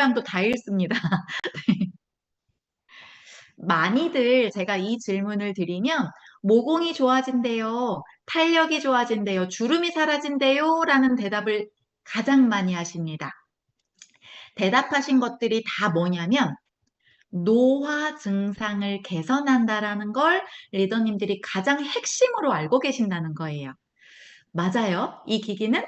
모양도 다 읽습니다. 많이들 제가 이 질문을 드리면 모공이 좋아진대요, 탄력이 좋아진대요, 주름이 사라진대요 라는 대답을 가장 많이 하십니다. 대답하신 것들이 다 뭐냐면 노화 증상을 개선한다라는 걸 리더님들이 가장 핵심으로 알고 계신다는 거예요. 맞아요. 이 기기는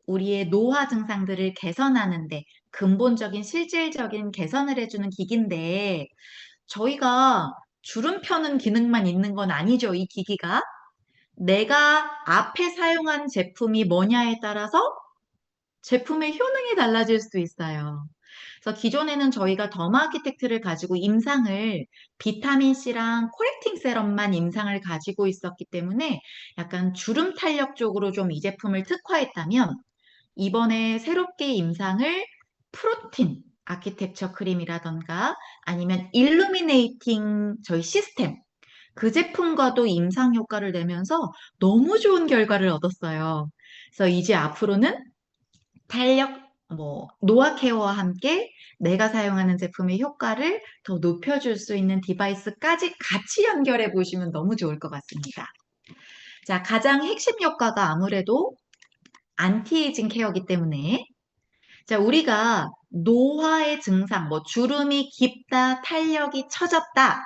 우리의 노화 증상들을 개선하는데 근본적인 실질적인 개선을 해주는 기기인데 저희가 주름 펴는 기능만 있는 건 아니죠, 이 기기가. 내가 앞에 사용한 제품이 뭐냐에 따라서 제품의 효능이 달라질 수 있어요. 그래서 기존에는 저희가 더마아키텍트를 가지고 임상을 비타민C랑 코렉팅 세럼만 임상을 가지고 있었기 때문에 약간 주름 탄력 쪽으로 좀 이 제품을 특화했다면 이번에 새롭게 임상을 프로틴 아키텍처 크림이라던가 아니면 일루미네이팅 저희 시스템 그 제품과도 임상 효과를 내면서 너무 좋은 결과를 얻었어요. 그래서 이제 앞으로는 탄력, 노화 케어와 함께 내가 사용하는 제품의 효과를 더 높여줄 수 있는 디바이스까지 같이 연결해 보시면 너무 좋을 것 같습니다. 자, 가장 핵심 효과가 아무래도 안티에이징 케어이기 때문에 자, 우리가 노화의 증상, 주름이 깊다, 탄력이 처졌다,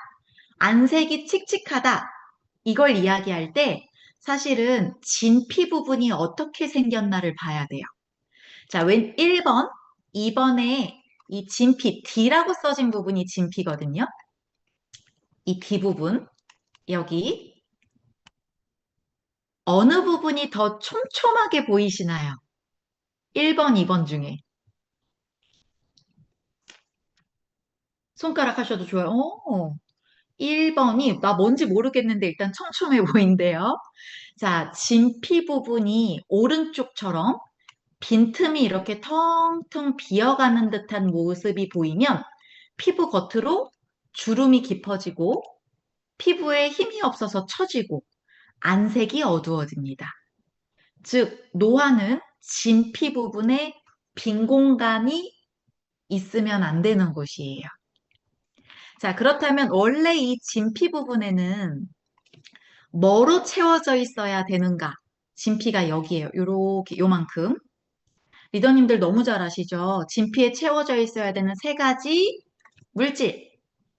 안색이 칙칙하다, 이걸 이야기할 때 사실은 진피 부분이 어떻게 생겼나를 봐야 돼요. 자, 1번, 2번에 이 진피, D라고 써진 부분이 진피거든요. 이 D 부분, 여기 어느 부분이 더 촘촘하게 보이시나요? 1번, 2번 중에. 손가락 하셔도 좋아요. 1번이 나 뭔지 모르겠는데 일단 촘촘해 보인대요. 자, 진피 부분이 오른쪽처럼 빈틈이 이렇게 텅텅 비어가는 듯한 모습이 보이면 피부 겉으로 주름이 깊어지고 피부에 힘이 없어서 처지고 안색이 어두워집니다. 즉, 노화는 진피 부분에 빈 공간이 있으면 안 되는 곳이에요. 자, 그렇다면 원래 이 진피 부분에는 뭐로 채워져 있어야 되는가? 진피가 여기에요. 요렇게, 요만큼. 리더님들 너무 잘 아시죠? 진피에 채워져 있어야 되는 세 가지 물질.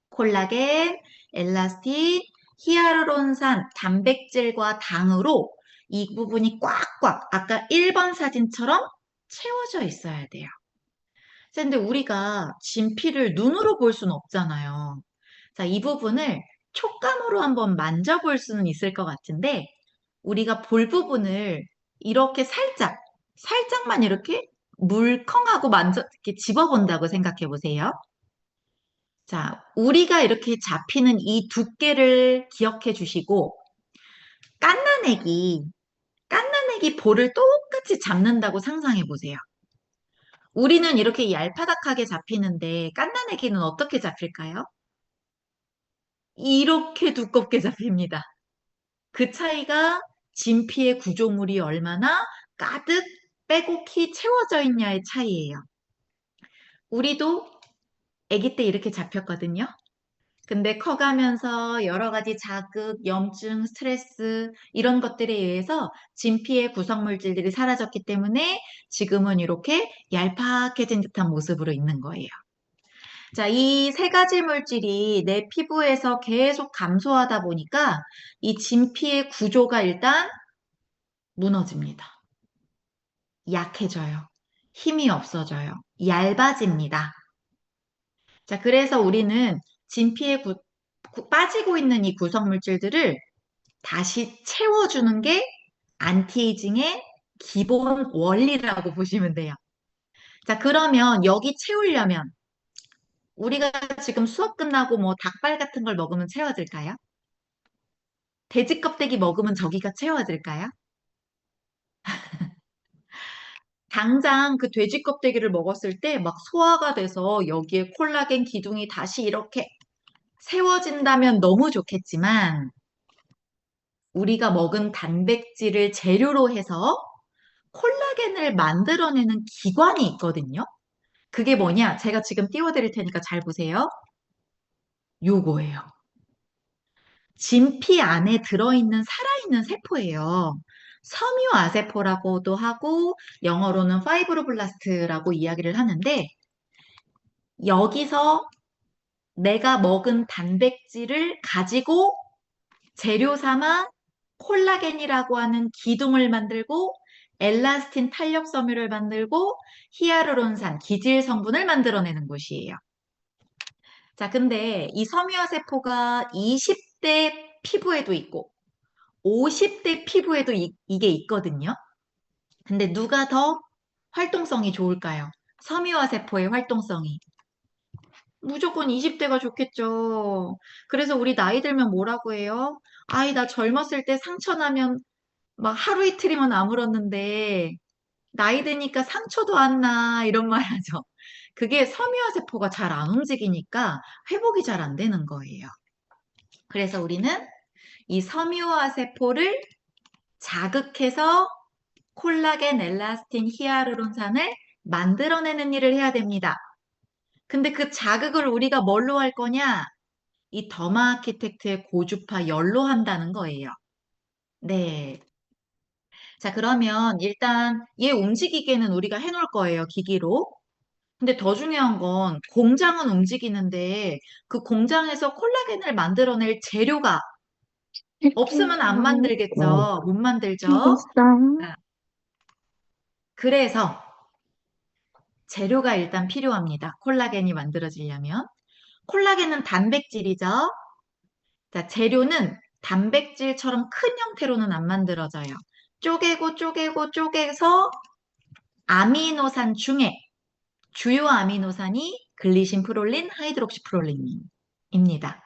콜라겐, 엘라스틴, 히알루론산, 단백질과 당으로 이 부분이 꽉꽉 아까 1번 사진처럼 채워져 있어야 돼요. 근데 우리가 진피를 눈으로 볼 수는 없잖아요. 자, 이 부분을 촉감으로 한번 만져볼 수는 있을 것 같은데 우리가 볼 부분을 이렇게 살짝만 이렇게 물컹하고 이렇게 집어본다고 생각해 보세요. 자, 우리가 이렇게 잡히는 이 두께를 기억해 주시고, 깐나내기, 깐나내기 볼을 똑같이 잡는다고 상상해 보세요. 우리는 이렇게 얄파닥하게 잡히는데, 깐나내기는 어떻게 잡힐까요? 이렇게 두껍게 잡힙니다. 그 차이가 진피의 구조물이 얼마나 가득 빼곡히 채워져 있냐의 차이예요. 우리도 아기 때 이렇게 잡혔거든요. 근데 커가면서 여러 가지 자극, 염증, 스트레스 이런 것들에 의해서 진피의 구성 물질들이 사라졌기 때문에 지금은 이렇게 얄팍해진 듯한 모습으로 있는 거예요. 자, 이 세 가지 물질이 내 피부에서 계속 감소하다 보니까 이 진피의 구조가 일단 무너집니다. 약해져요. 힘이 없어져요. 얇아집니다. 자, 그래서 우리는 진피에 빠지고 있는 이 구성 물질들을 다시 채워주는 게 안티에이징의 기본 원리라고 보시면 돼요. 자, 그러면 여기 채우려면 우리가 지금 수업 끝나고 뭐 닭발 같은 걸 먹으면 채워질까요? 돼지 껍데기 먹으면 저기가 채워질까요? 당장 그 돼지 껍데기를 먹었을 때 막 소화가 돼서 여기에 콜라겐 기둥이 다시 이렇게 세워진다면 너무 좋겠지만 우리가 먹은 단백질을 재료로 해서 콜라겐을 만들어내는 기관이 있거든요. 그게 뭐냐? 제가 지금 띄워드릴 테니까 잘 보세요. 요거예요. 진피 안에 들어있는 살아있는 세포예요. 섬유아세포라고도 하고 영어로는 파이브로블라스트라고 이야기를 하는데 여기서 내가 먹은 단백질을 가지고 재료 삼아 콜라겐이라고 하는 기둥을 만들고 엘라스틴 탄력 섬유를 만들고 히아루론산 기질 성분을 만들어내는 곳이에요. 자, 근데 이 섬유화세포가 20대 피부에도 있고 50대 피부에도 이게 있거든요. 근데 누가 더 활동성이 좋을까요? 섬유화세포의 활동성이. 무조건 20대가 좋겠죠. 그래서 우리 나이 들면 뭐라고 해요? 아이, 나 젊었을 때 상처 나면 막 하루 이틀이면 아물었는데 나이 드니까 상처도 안 나. 이런 말 하죠. 그게 섬유화세포가 잘 안 움직이니까 회복이 잘 안 되는 거예요. 그래서 우리는 이 섬유화세포를 자극해서 콜라겐, 엘라스틴, 히아루론산을 만들어내는 일을 해야 됩니다. 근데 그 자극을 우리가 뭘로 할 거냐? 이 더마 아키텍트의 고주파 열로 한다는 거예요. 네. 자, 그러면 일단 얘 움직이게는 우리가 해놓을 거예요, 기기로. 근데 더 중요한 건 공장은 움직이는데 그 공장에서 콜라겐을 만들어낼 재료가 없으면 안 만들겠죠. 못 만들죠. 자, 그래서 재료가 일단 필요합니다. 콜라겐이 만들어지려면. 콜라겐은 단백질이죠. 자, 재료는 단백질처럼 큰 형태로는 안 만들어져요. 쪼개고 쪼개고 쪼개서 아미노산 중에 주요 아미노산이 글리신, 프롤린, 하이드록시 프롤린입니다.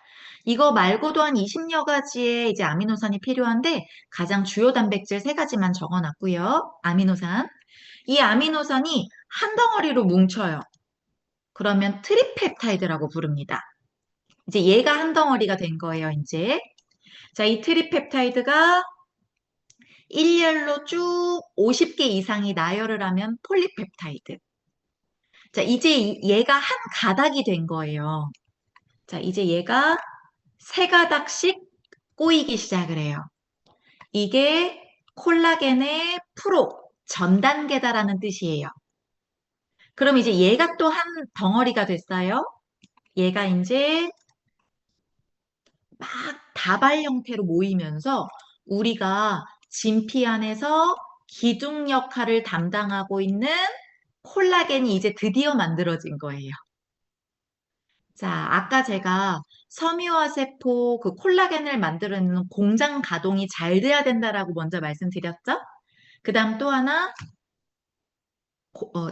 이거 말고도 한 20여 가지의 이제 아미노산이 필요한데 가장 주요 단백질 세 가지만 적어놨고요. 아미노산. 이 아미노산이 한 덩어리로 뭉쳐요. 그러면 트리펩타이드라고 부릅니다. 이제 얘가 한 덩어리가 된 거예요, 이제. 자, 이 트리펩타이드가 일렬로 쭉 50개 이상이 나열을 하면 폴리펩타이드. 자, 이제 얘가 한 가닥이 된 거예요. 자, 이제 얘가 세 가닥씩 꼬이기 시작을 해요. 이게 콜라겐의 프로, 전 단계다라는 뜻이에요. 그럼 이제 얘가 또 한 덩어리가 됐어요. 얘가 이제 막 다발 형태로 모이면서 우리가 진피 안에서 기둥 역할을 담당하고 있는 콜라겐이 이제 드디어 만들어진 거예요. 자, 아까 제가 섬유화세포 그 콜라겐을 만들어내는 공장 가동이 잘 돼야 된다라고 먼저 말씀드렸죠? 그 다음 또 하나,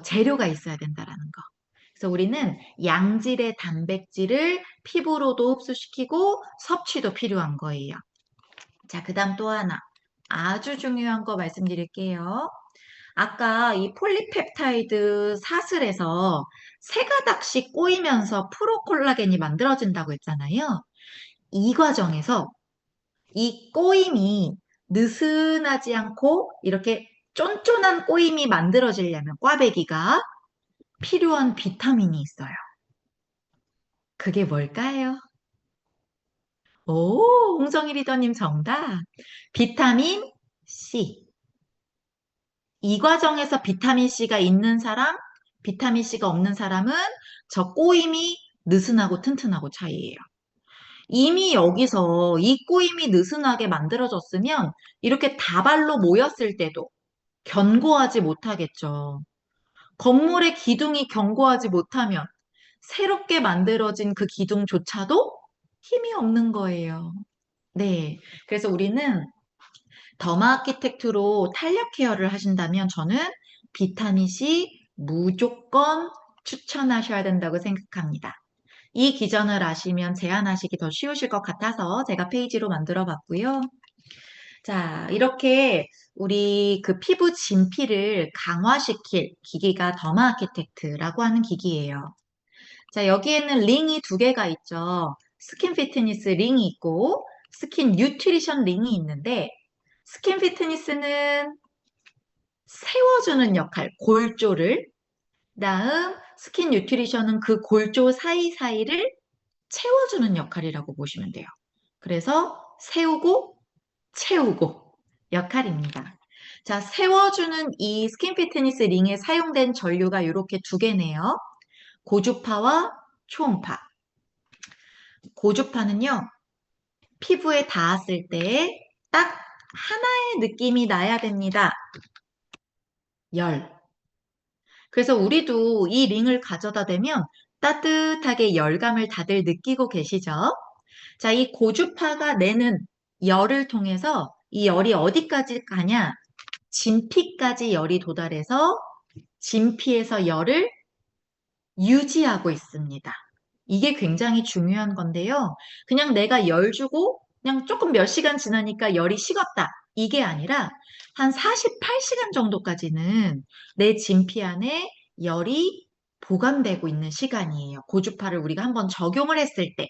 재료가 있어야 된다라는 거. 그래서 우리는 양질의 단백질을 피부로도 흡수시키고 섭취도 필요한 거예요. 자, 그 다음 또 하나. 아주 중요한 거 말씀드릴게요. 아까 이 폴리펩타이드 사슬에서 세 가닥씩 꼬이면서 프로콜라겐이 만들어진다고 했잖아요. 이 과정에서 이 꼬임이 느슨하지 않고 이렇게 쫀쫀한 꼬임이 만들어지려면 꽈배기가 필요한 비타민이 있어요. 그게 뭘까요? 오, 홍정희 리더님 정답. 비타민 C. 이 과정에서 비타민 C가 있는 사람, 비타민 C가 없는 사람은 저 꼬임이 느슨하고 튼튼하고 차이예요. 이미 여기서 이 꼬임이 느슨하게 만들어졌으면 이렇게 다발로 모였을 때도 견고하지 못하겠죠. 건물의 기둥이 견고하지 못하면 새롭게 만들어진 그 기둥조차도 힘이 없는 거예요. 네. 그래서 우리는 더마 아키텍트로 탄력 케어를 하신다면 저는 비타민 C 무조건 추천하셔야 된다고 생각합니다. 이 기전을 아시면 제안하시기 더 쉬우실 것 같아서 제가 페이지로 만들어 봤고요. 자, 이렇게 우리 그 피부 진피를 강화시킬 기기가 더마 아키텍트라고 하는 기기예요. 자, 여기에는 링이 두 개가 있죠. 스킨 피트니스 링이 있고 스킨 뉴트리션 링이 있는데 스킨 피트니스는 세워주는 역할, 골조를. 다음 스킨 뉴트리션은 그 골조 사이사이를 채워주는 역할이라고 보시면 돼요. 그래서 세우고 채우고 역할입니다. 자, 세워주는 이 스킨 피트니스 링에 사용된 전류가 이렇게 두 개네요. 고주파와 초음파. 고주파는요, 피부에 닿았을 때 딱 하나의 느낌이 나야 됩니다. 열. 그래서 우리도 이 링을 가져다 대면 따뜻하게 열감을 다들 느끼고 계시죠? 자, 이 고주파가 내는 열을 통해서 이 열이 어디까지 가냐? 진피까지 열이 도달해서 진피에서 열을 유지하고 있습니다. 이게 굉장히 중요한 건데요. 그냥 내가 열 주고 그냥 조금 몇 시간 지나니까 열이 식었다. 이게 아니라 한 48시간 정도까지는 내 진피 안에 열이 보관되고 있는 시간이에요. 고주파를 우리가 한번 적용을 했을 때.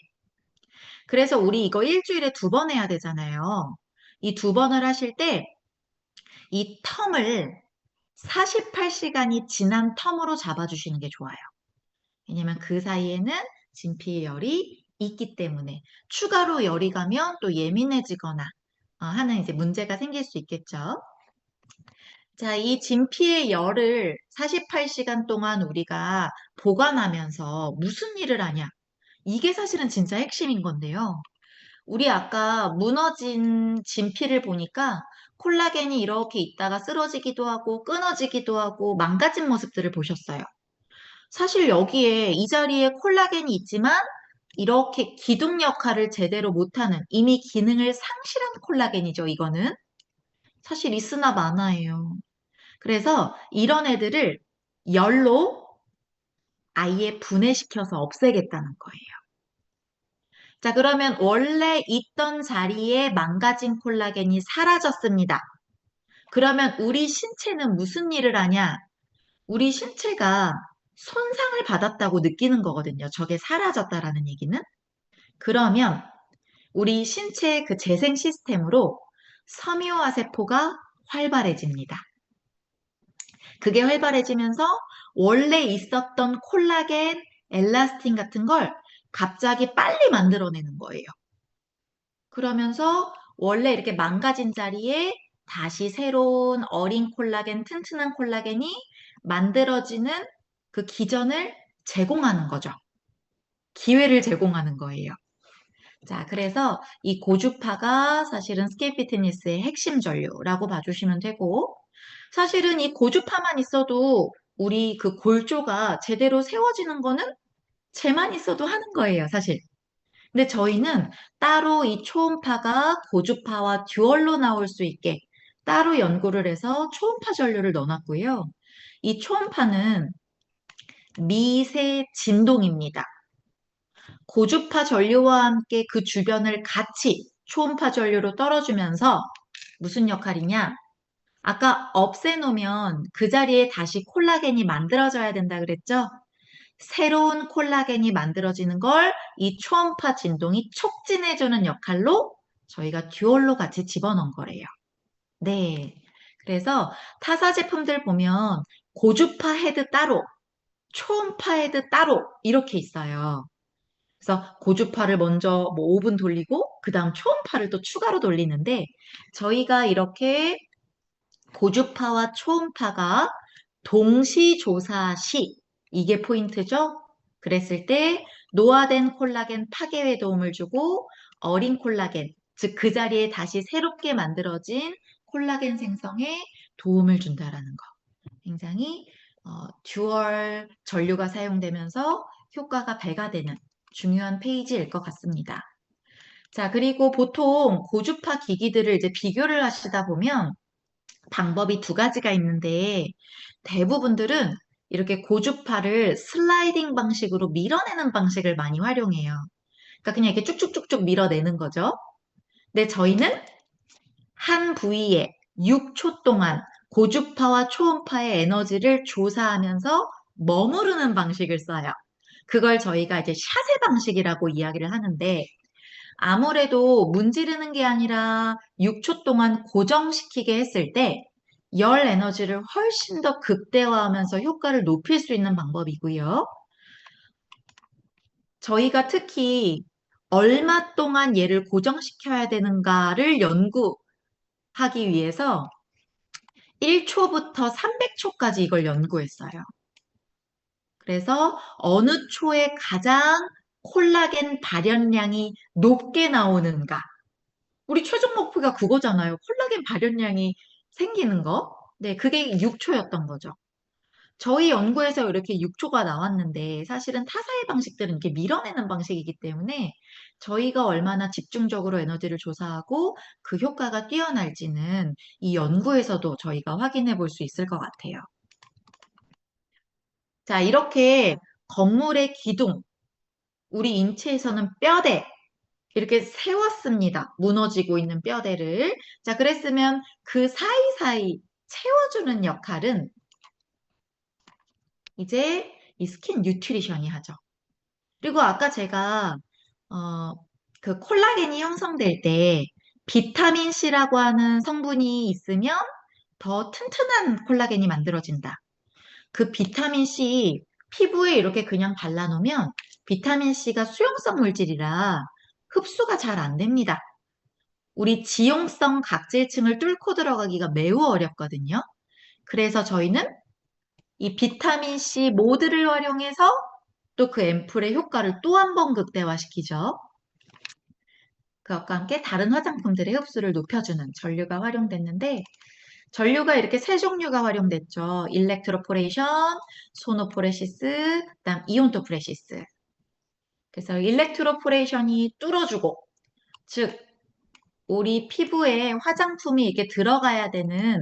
그래서 우리 이거 일주일에 2번 해야 되잖아요. 이 2번을 하실 때 이 텀을 48시간이 지난 텀으로 잡아주시는 게 좋아요. 왜냐면 그 사이에는 진피의 열이 있기 때문에 추가로 열이 가면 또 예민해지거나 하는 이제 문제가 생길 수 있겠죠. 자, 이 진피의 열을 48시간 동안 우리가 보관하면서 무슨 일을 하냐? 이게 사실은 진짜 핵심인 건데요. 우리 아까 무너진 진피를 보니까 콜라겐이 이렇게 있다가 쓰러지기도 하고 끊어지기도 하고 망가진 모습들을 보셨어요. 사실 여기에 이 자리에 콜라겐이 있지만 이렇게 기둥 역할을 제대로 못하는 이미 기능을 상실한 콜라겐이죠, 이거는. 사실 있으나 마나예요. 그래서 이런 애들을 열로 아예 분해시켜서 없애겠다는 거예요. 자, 그러면 원래 있던 자리에 망가진 콜라겐이 사라졌습니다. 그러면 우리 신체는 무슨 일을 하냐? 우리 신체가 손상을 받았다고 느끼는 거거든요. 저게 사라졌다라는 얘기는. 그러면 우리 신체의 그 재생 시스템으로 섬유화 세포가 활발해집니다. 그게 활발해지면서 원래 있었던 콜라겐, 엘라스틴 같은 걸 갑자기 빨리 만들어내는 거예요. 그러면서 원래 이렇게 망가진 자리에 다시 새로운 어린 콜라겐, 튼튼한 콜라겐이 만들어지는 그 기전을 제공하는 거죠. 기회를 제공하는 거예요. 자, 그래서 이 고주파가 사실은 스킨 피트니스의 핵심 전류라고 봐주시면 되고, 사실은 이 고주파만 있어도 우리 그 골조가 제대로 세워지는 거는 쟤만 있어도 하는 거예요, 사실. 근데 저희는 따로 이 초음파가 고주파와 듀얼로 나올 수 있게 따로 연구를 해서 초음파 전류를 넣어놨고요. 이 초음파는 미세 진동입니다. 고주파 전류와 함께 그 주변을 같이 초음파 전류로 떨어주면서 무슨 역할이냐? 아까 없애놓으면 그 자리에 다시 콜라겐이 만들어져야 된다 그랬죠? 새로운 콜라겐이 만들어지는 걸 이 초음파 진동이 촉진해주는 역할로 저희가 듀얼로 같이 집어넣은 거래요. 네. 그래서 타사 제품들 보면 고주파 헤드 따로, 초음파 헤드 따로 이렇게 있어요. 그래서 고주파를 먼저 뭐 5분 돌리고 그 다음 초음파를 또 추가로 돌리는데 저희가 이렇게 고주파와 초음파가 동시 조사 시 이게 포인트죠? 그랬을 때 노화된 콜라겐 파괴에 도움을 주고 어린 콜라겐, 즉 그 자리에 다시 새롭게 만들어진 콜라겐 생성에 도움을 준다라는 거. 굉장히 듀얼 전류가 사용되면서 효과가 배가 되는 중요한 페이지일 것 같습니다. 자, 그리고 보통 고주파 기기들을 이제 비교를 하시다 보면 방법이 2가지가 있는데 대부분들은 이렇게 고주파를 슬라이딩 방식으로 밀어내는 방식을 많이 활용해요. 그러니까 그냥 이렇게 쭉쭉쭉쭉 밀어내는 거죠. 근데 저희는 한 부위에 6초 동안 고주파와 초음파의 에너지를 조사하면서 머무르는 방식을 써요. 그걸 저희가 이제 샷의 방식이라고 이야기를 하는데 아무래도 문지르는 게 아니라 6초 동안 고정시키게 했을 때 열 에너지를 훨씬 더 극대화하면서 효과를 높일 수 있는 방법이고요. 저희가 특히 얼마 동안 얘를 고정시켜야 되는가를 연구하기 위해서 1초부터 300초까지 이걸 연구했어요. 그래서 어느 초에 가장 콜라겐 발현량이 높게 나오는가. 우리 최종 목표가 그거잖아요. 콜라겐 발현량이 생기는 거. 네, 그게 6초였던 거죠. 저희 연구에서 이렇게 6초가 나왔는데 사실은 타사의 방식들은 이렇게 밀어내는 방식이기 때문에 저희가 얼마나 집중적으로 에너지를 조사하고 그 효과가 뛰어날지는 이 연구에서도 저희가 확인해 볼 수 있을 것 같아요. 자, 이렇게 건물의 기둥, 우리 인체에서는 뼈대, 이렇게 세웠습니다. 무너지고 있는 뼈대를. 자, 그랬으면 그 사이사이 채워주는 역할은 이제 이 스킨 뉴트리션이 하죠. 그리고 아까 제가 어, 그 콜라겐이 형성될 때 비타민 C라고 하는 성분이 있으면 더 튼튼한 콜라겐이 만들어진다. 그 비타민 C 피부에 이렇게 그냥 발라놓으면 비타민 C가 수용성 물질이라 흡수가 잘 안 됩니다. 우리 지용성 각질층을 뚫고 들어가기가 매우 어렵거든요. 그래서 저희는 이 비타민 C 모드를 활용해서 또 그 앰플의 효과를 또 한 번 극대화시키죠. 그것과 함께 다른 화장품들의 흡수를 높여주는 전류가 활용됐는데 전류가 이렇게 세 종류가 활용됐죠. 일렉트로포레이션, 소노포레시스, 그다음 이온토프레시스. 그래서 일렉트로포레이션이 뚫어주고 즉 우리 피부에 화장품이 이렇게 들어가야 되는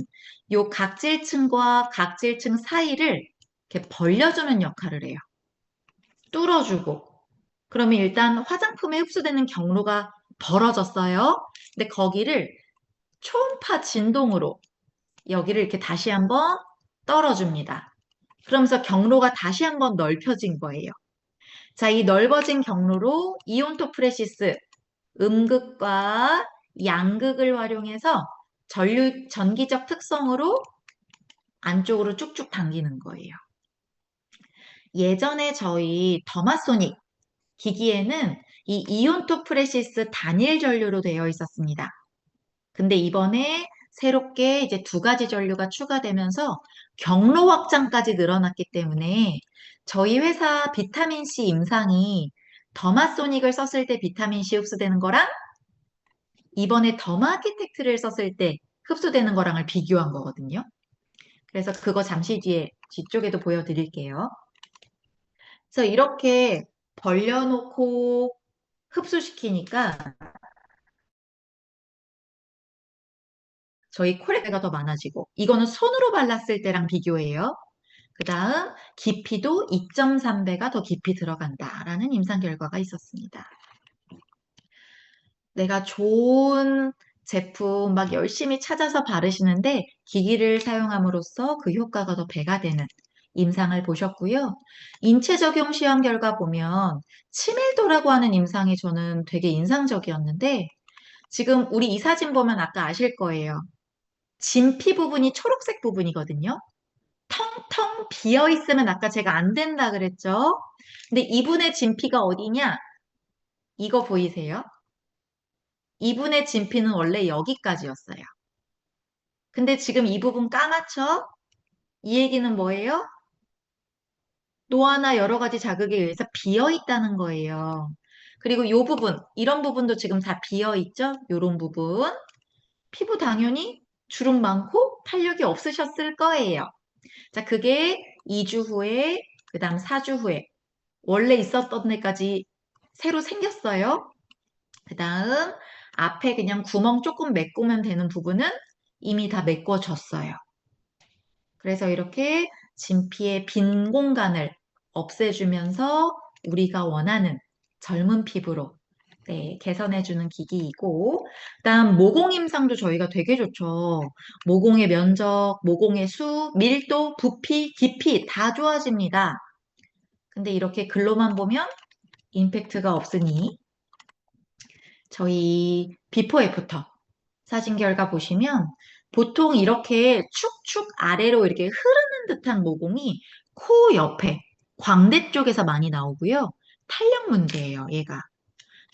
요 각질층과 각질층 사이를 이렇게 벌려주는 역할을 해요. 뚫어주고. 그러면 일단 화장품에 흡수되는 경로가 벌어졌어요. 근데 거기를 초음파 진동으로 여기를 이렇게 다시 한번 떨어줍니다. 그러면서 경로가 다시 한번 넓혀진 거예요. 자, 이 넓어진 경로로 이온토프레시스, 음극과 양극을 활용해서 전기적 특성으로 안쪽으로 쭉쭉 당기는 거예요. 예전에 저희 더마소닉 기기에는 이 이온토프레시스 단일 전류로 되어 있었습니다. 근데 이번에 새롭게 이제 두 가지 전류가 추가되면서 경로 확장까지 늘어났기 때문에 저희 회사 비타민C 임상이 더마소닉을 썼을 때 비타민C 흡수되는 거랑 이번에 더마아키텍트를 썼을 때 흡수되는 거랑을 비교한 거거든요. 그래서 그거 잠시 뒤에 뒤쪽에도 보여드릴게요. 그래서 이렇게 벌려놓고 흡수시키니까 저희 콜레가 더 많아지고 이거는 손으로 발랐을 때랑 비교해요. 그 다음 깊이도 2.3배가 더 깊이 들어간다라는 임상 결과가 있었습니다. 내가 좋은 제품 막 열심히 찾아서 바르시는데 기기를 사용함으로써 그 효과가 더 배가 되는 임상을 보셨고요. 인체 적용 시험 결과 보면 치밀도라고 하는 임상이 저는 되게 인상적이었는데 지금 우리 이 사진 보면 아까 아실 거예요. 진피 부분이 초록색 부분이거든요. 텅텅 비어 있으면 아까 제가 안 된다 그랬죠? 근데 이분의 진피가 어디냐? 이거 보이세요? 이분의 진피는 원래 여기까지였어요. 근데 지금 이 부분 까맣죠? 이 얘기는 뭐예요? 노화나 여러 가지 자극에 의해서 비어 있다는 거예요. 그리고 이 부분, 이런 부분도 지금 다 비어 있죠? 요런 부분. 피부 당연히 주름 많고 탄력이 없으셨을 거예요. 자, 그게 2주 후에, 그 다음 4주 후에, 원래 있었던 데까지 새로 생겼어요. 그 다음, 앞에 그냥 구멍 조금 메꾸면 되는 부분은 이미 다 메꿔졌어요. 그래서 이렇게 진피의 빈 공간을 없애주면서 우리가 원하는 젊은 피부로 네, 개선해주는 기기이고, 그다음 모공 임상도 저희가 되게 좋죠. 모공의 면적, 모공의 수, 밀도, 부피, 깊이 다 좋아집니다. 근데 이렇게 글로만 보면 임팩트가 없으니 저희 비포 애프터 사진 결과 보시면 보통 이렇게 축축 아래로 이렇게 흐르는 듯한 모공이 코 옆에, 광대 쪽에서 많이 나오고요. 탄력 문제예요, 얘가.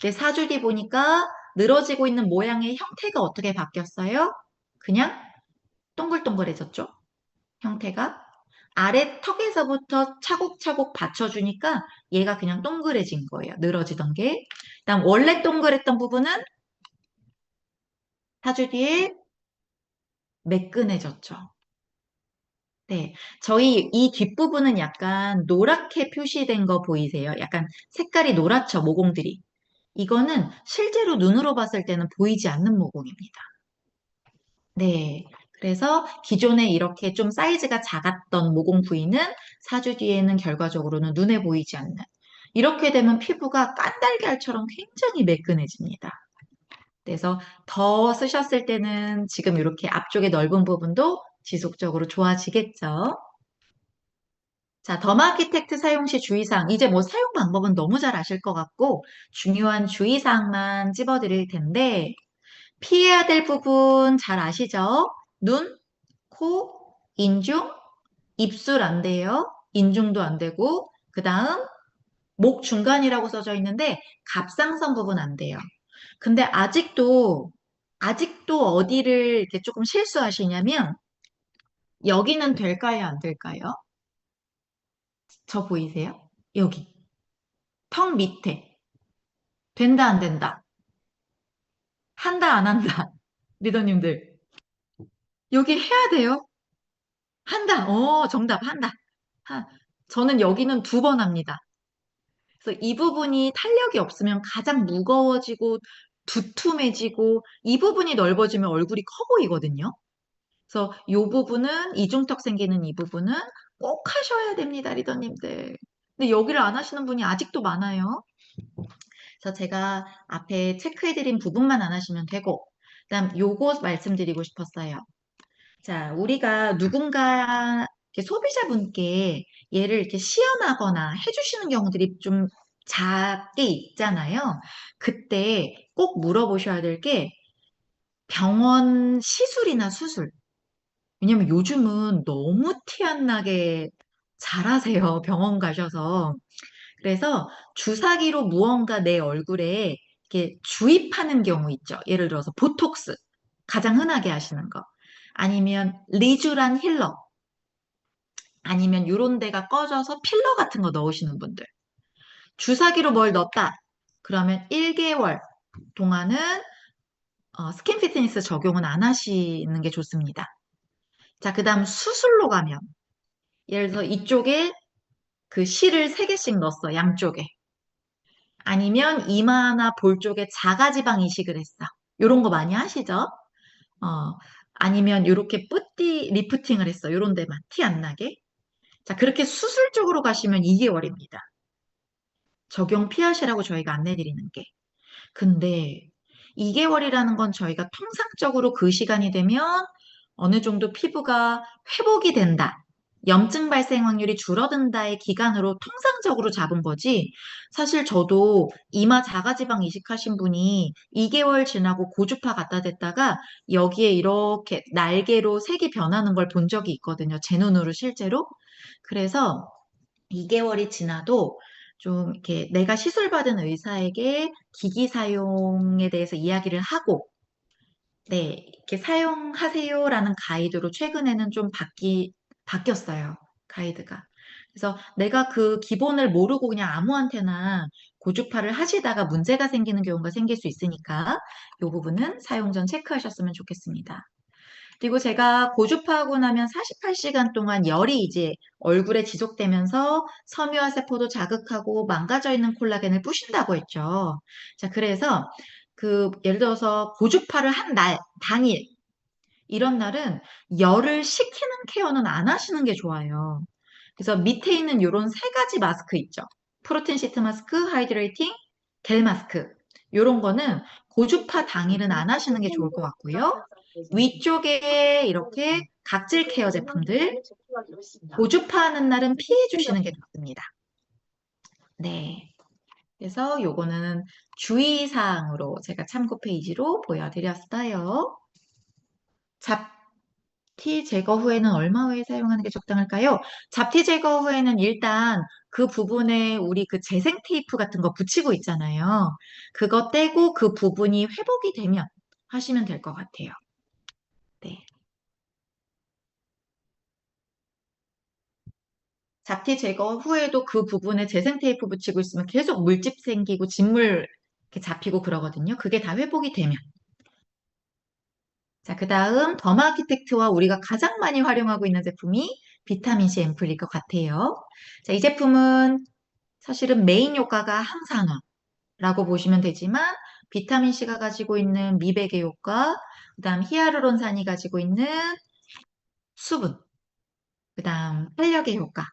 근데 4주 뒤 보니까 늘어지고 있는 모양의 형태가 어떻게 바뀌었어요? 그냥 동글동글해졌죠? 형태가. 아래 턱에서부터 차곡차곡 받쳐주니까 얘가 그냥 동그래진 거예요. 늘어지던 게. 그다음 원래 동그랬던 부분은 4주 뒤에 매끈해졌죠. 네. 저희 이 뒷부분은 약간 노랗게 표시된 거 보이세요? 약간 색깔이 노랗죠, 모공들이. 이거는 실제로 눈으로 봤을 때는 보이지 않는 모공입니다. 네. 그래서 기존에 이렇게 좀 사이즈가 작았던 모공 부위는 4주 뒤에는 결과적으로는 눈에 보이지 않는. 이렇게 되면 피부가 깐달걀처럼 굉장히 매끈해집니다. 그래서 더 쓰셨을 때는 지금 이렇게 앞쪽의 넓은 부분도 지속적으로 좋아지겠죠. 자, 더마키텍트 사용 시 주의사항. 이제 뭐 사용 방법은 너무 잘 아실 것 같고, 중요한 주의사항만 찝어드릴 텐데, 피해야 될 부분 잘 아시죠? 눈, 코, 인중, 입술 안 돼요. 인중도 안 되고, 그 다음, 목 중간이라고 써져 있는데, 갑상선 부분 안 돼요. 근데 아직도 어디를 이렇게 조금 실수하시냐면, 여기는 될까요? 안 될까요? 저 보이세요? 여기. 턱 밑에. 된다, 안 된다. 한다, 안 한다. 리더님들. 여기 해야 돼요. 한다. 정답, 한다. 하, 저는 여기는 2번 합니다. 그래서 이 부분이 탄력이 없으면 가장 무거워지고 두툼해지고 이 부분이 넓어지면 얼굴이 커 보이거든요. 그래서 이 부분은 이중턱 생기는 이 부분은 꼭 하셔야 됩니다, 리더님들. 근데 여기를 안 하시는 분이 아직도 많아요. 그래서 제가 앞에 체크해드린 부분만 안 하시면 되고, 그다음 요거 말씀드리고 싶었어요. 자, 우리가 누군가 이렇게 소비자분께 얘를 이렇게 시연하거나 해주시는 경우들이 좀 작게 있잖아요. 그때 꼭 물어보셔야 될 게 병원 시술이나 수술. 왜냐면 요즘은 너무 티 안 나게 잘하세요. 병원 가셔서. 그래서 주사기로 무언가 내 얼굴에 이렇게 주입하는 경우 있죠. 예를 들어서 보톡스. 가장 흔하게 하시는 거. 아니면 리쥬란 힐러. 아니면 요런 데가 꺼져서 필러 같은 거 넣으시는 분들. 주사기로 뭘 넣었다. 그러면 1개월 동안은 스킨 피트니스 적용은 안 하시는 게 좋습니다. 자, 그 다음 수술로 가면 예를 들어서 이쪽에 그 실을 3개씩 넣었어. 양쪽에. 아니면 이마나 볼 쪽에 자가지방 이식을 했어. 요런 거 많이 하시죠? 어, 아니면 요렇게 뿌띠 리프팅을 했어. 요런 데만 티 안 나게. 자, 그렇게 수술 쪽으로 가시면 2개월입니다. 적용 피하시라고 저희가 안내드리는 게. 근데 2개월이라는 건 저희가 통상적으로 그 시간이 되면 어느 정도 피부가 회복이 된다. 염증 발생 확률이 줄어든다의 기간으로 통상적으로 잡은 거지. 사실 저도 이마 자가지방 이식하신 분이 2개월 지나고 고주파 갖다 댔다가 여기에 이렇게 날개로 색이 변하는 걸 본 적이 있거든요. 제 눈으로 실제로. 그래서 2개월이 지나도 좀 이렇게 내가 시술받은 의사에게 기기 사용에 대해서 이야기를 하고, 네, 이렇게 사용하세요라는 가이드로 최근에는 좀 바뀌었어요. 가이드가. 그래서 내가 그 기본을 모르고 그냥 아무한테나 고주파를 하시다가 문제가 생기는 경우가 생길 수 있으니까 이 부분은 사용 전 체크하셨으면 좋겠습니다. 그리고 제가 고주파하고 나면 48시간 동안 열이 이제 얼굴에 지속되면서 섬유화 세포도 자극하고 망가져 있는 콜라겐을 부신다고 했죠. 자, 그래서 예를 들어서 고주파를 한 날, 당일, 이런 날은 열을 식히는 케어는 안 하시는 게 좋아요. 그래서 밑에 있는 이런 3가지 마스크 있죠. 프로틴 시트 마스크, 하이드레이팅, 겔 마스크. 이런 거는 고주파 당일은 안 하시는 게 좋을 것 같고요. 위쪽에 이렇게 각질 케어 제품들, 고주파 하는 날은 피해 주시는 게 좋습니다. 네. 그래서 요거는 주의사항으로 제가 참고 페이지로 보여드렸어요. 잡티 제거 후에는 얼마 후에 사용하는 게 적당할까요? 잡티 제거 후에는 일단 그 부분에 우리 그 재생 테이프 같은 거 붙이고 있잖아요. 그거 떼고 그 부분이 회복이 되면 하시면 될 것 같아요. 네. 잡티 제거 후에도 그 부분에 재생 테이프 붙이고 있으면 계속 물집 생기고 진물 이렇게 잡히고 그러거든요. 그게 다 회복이 되면. 자, 그 다음 더마아키텍트와 우리가 가장 많이 활용하고 있는 제품이 비타민C 앰플일 것 같아요. 자, 이 제품은 사실은 메인 효과가 항산화라고 보시면 되지만 비타민C가 가지고 있는 미백의 효과, 그 다음 히아루론산이 가지고 있는 수분, 그 다음 탄력의 효과.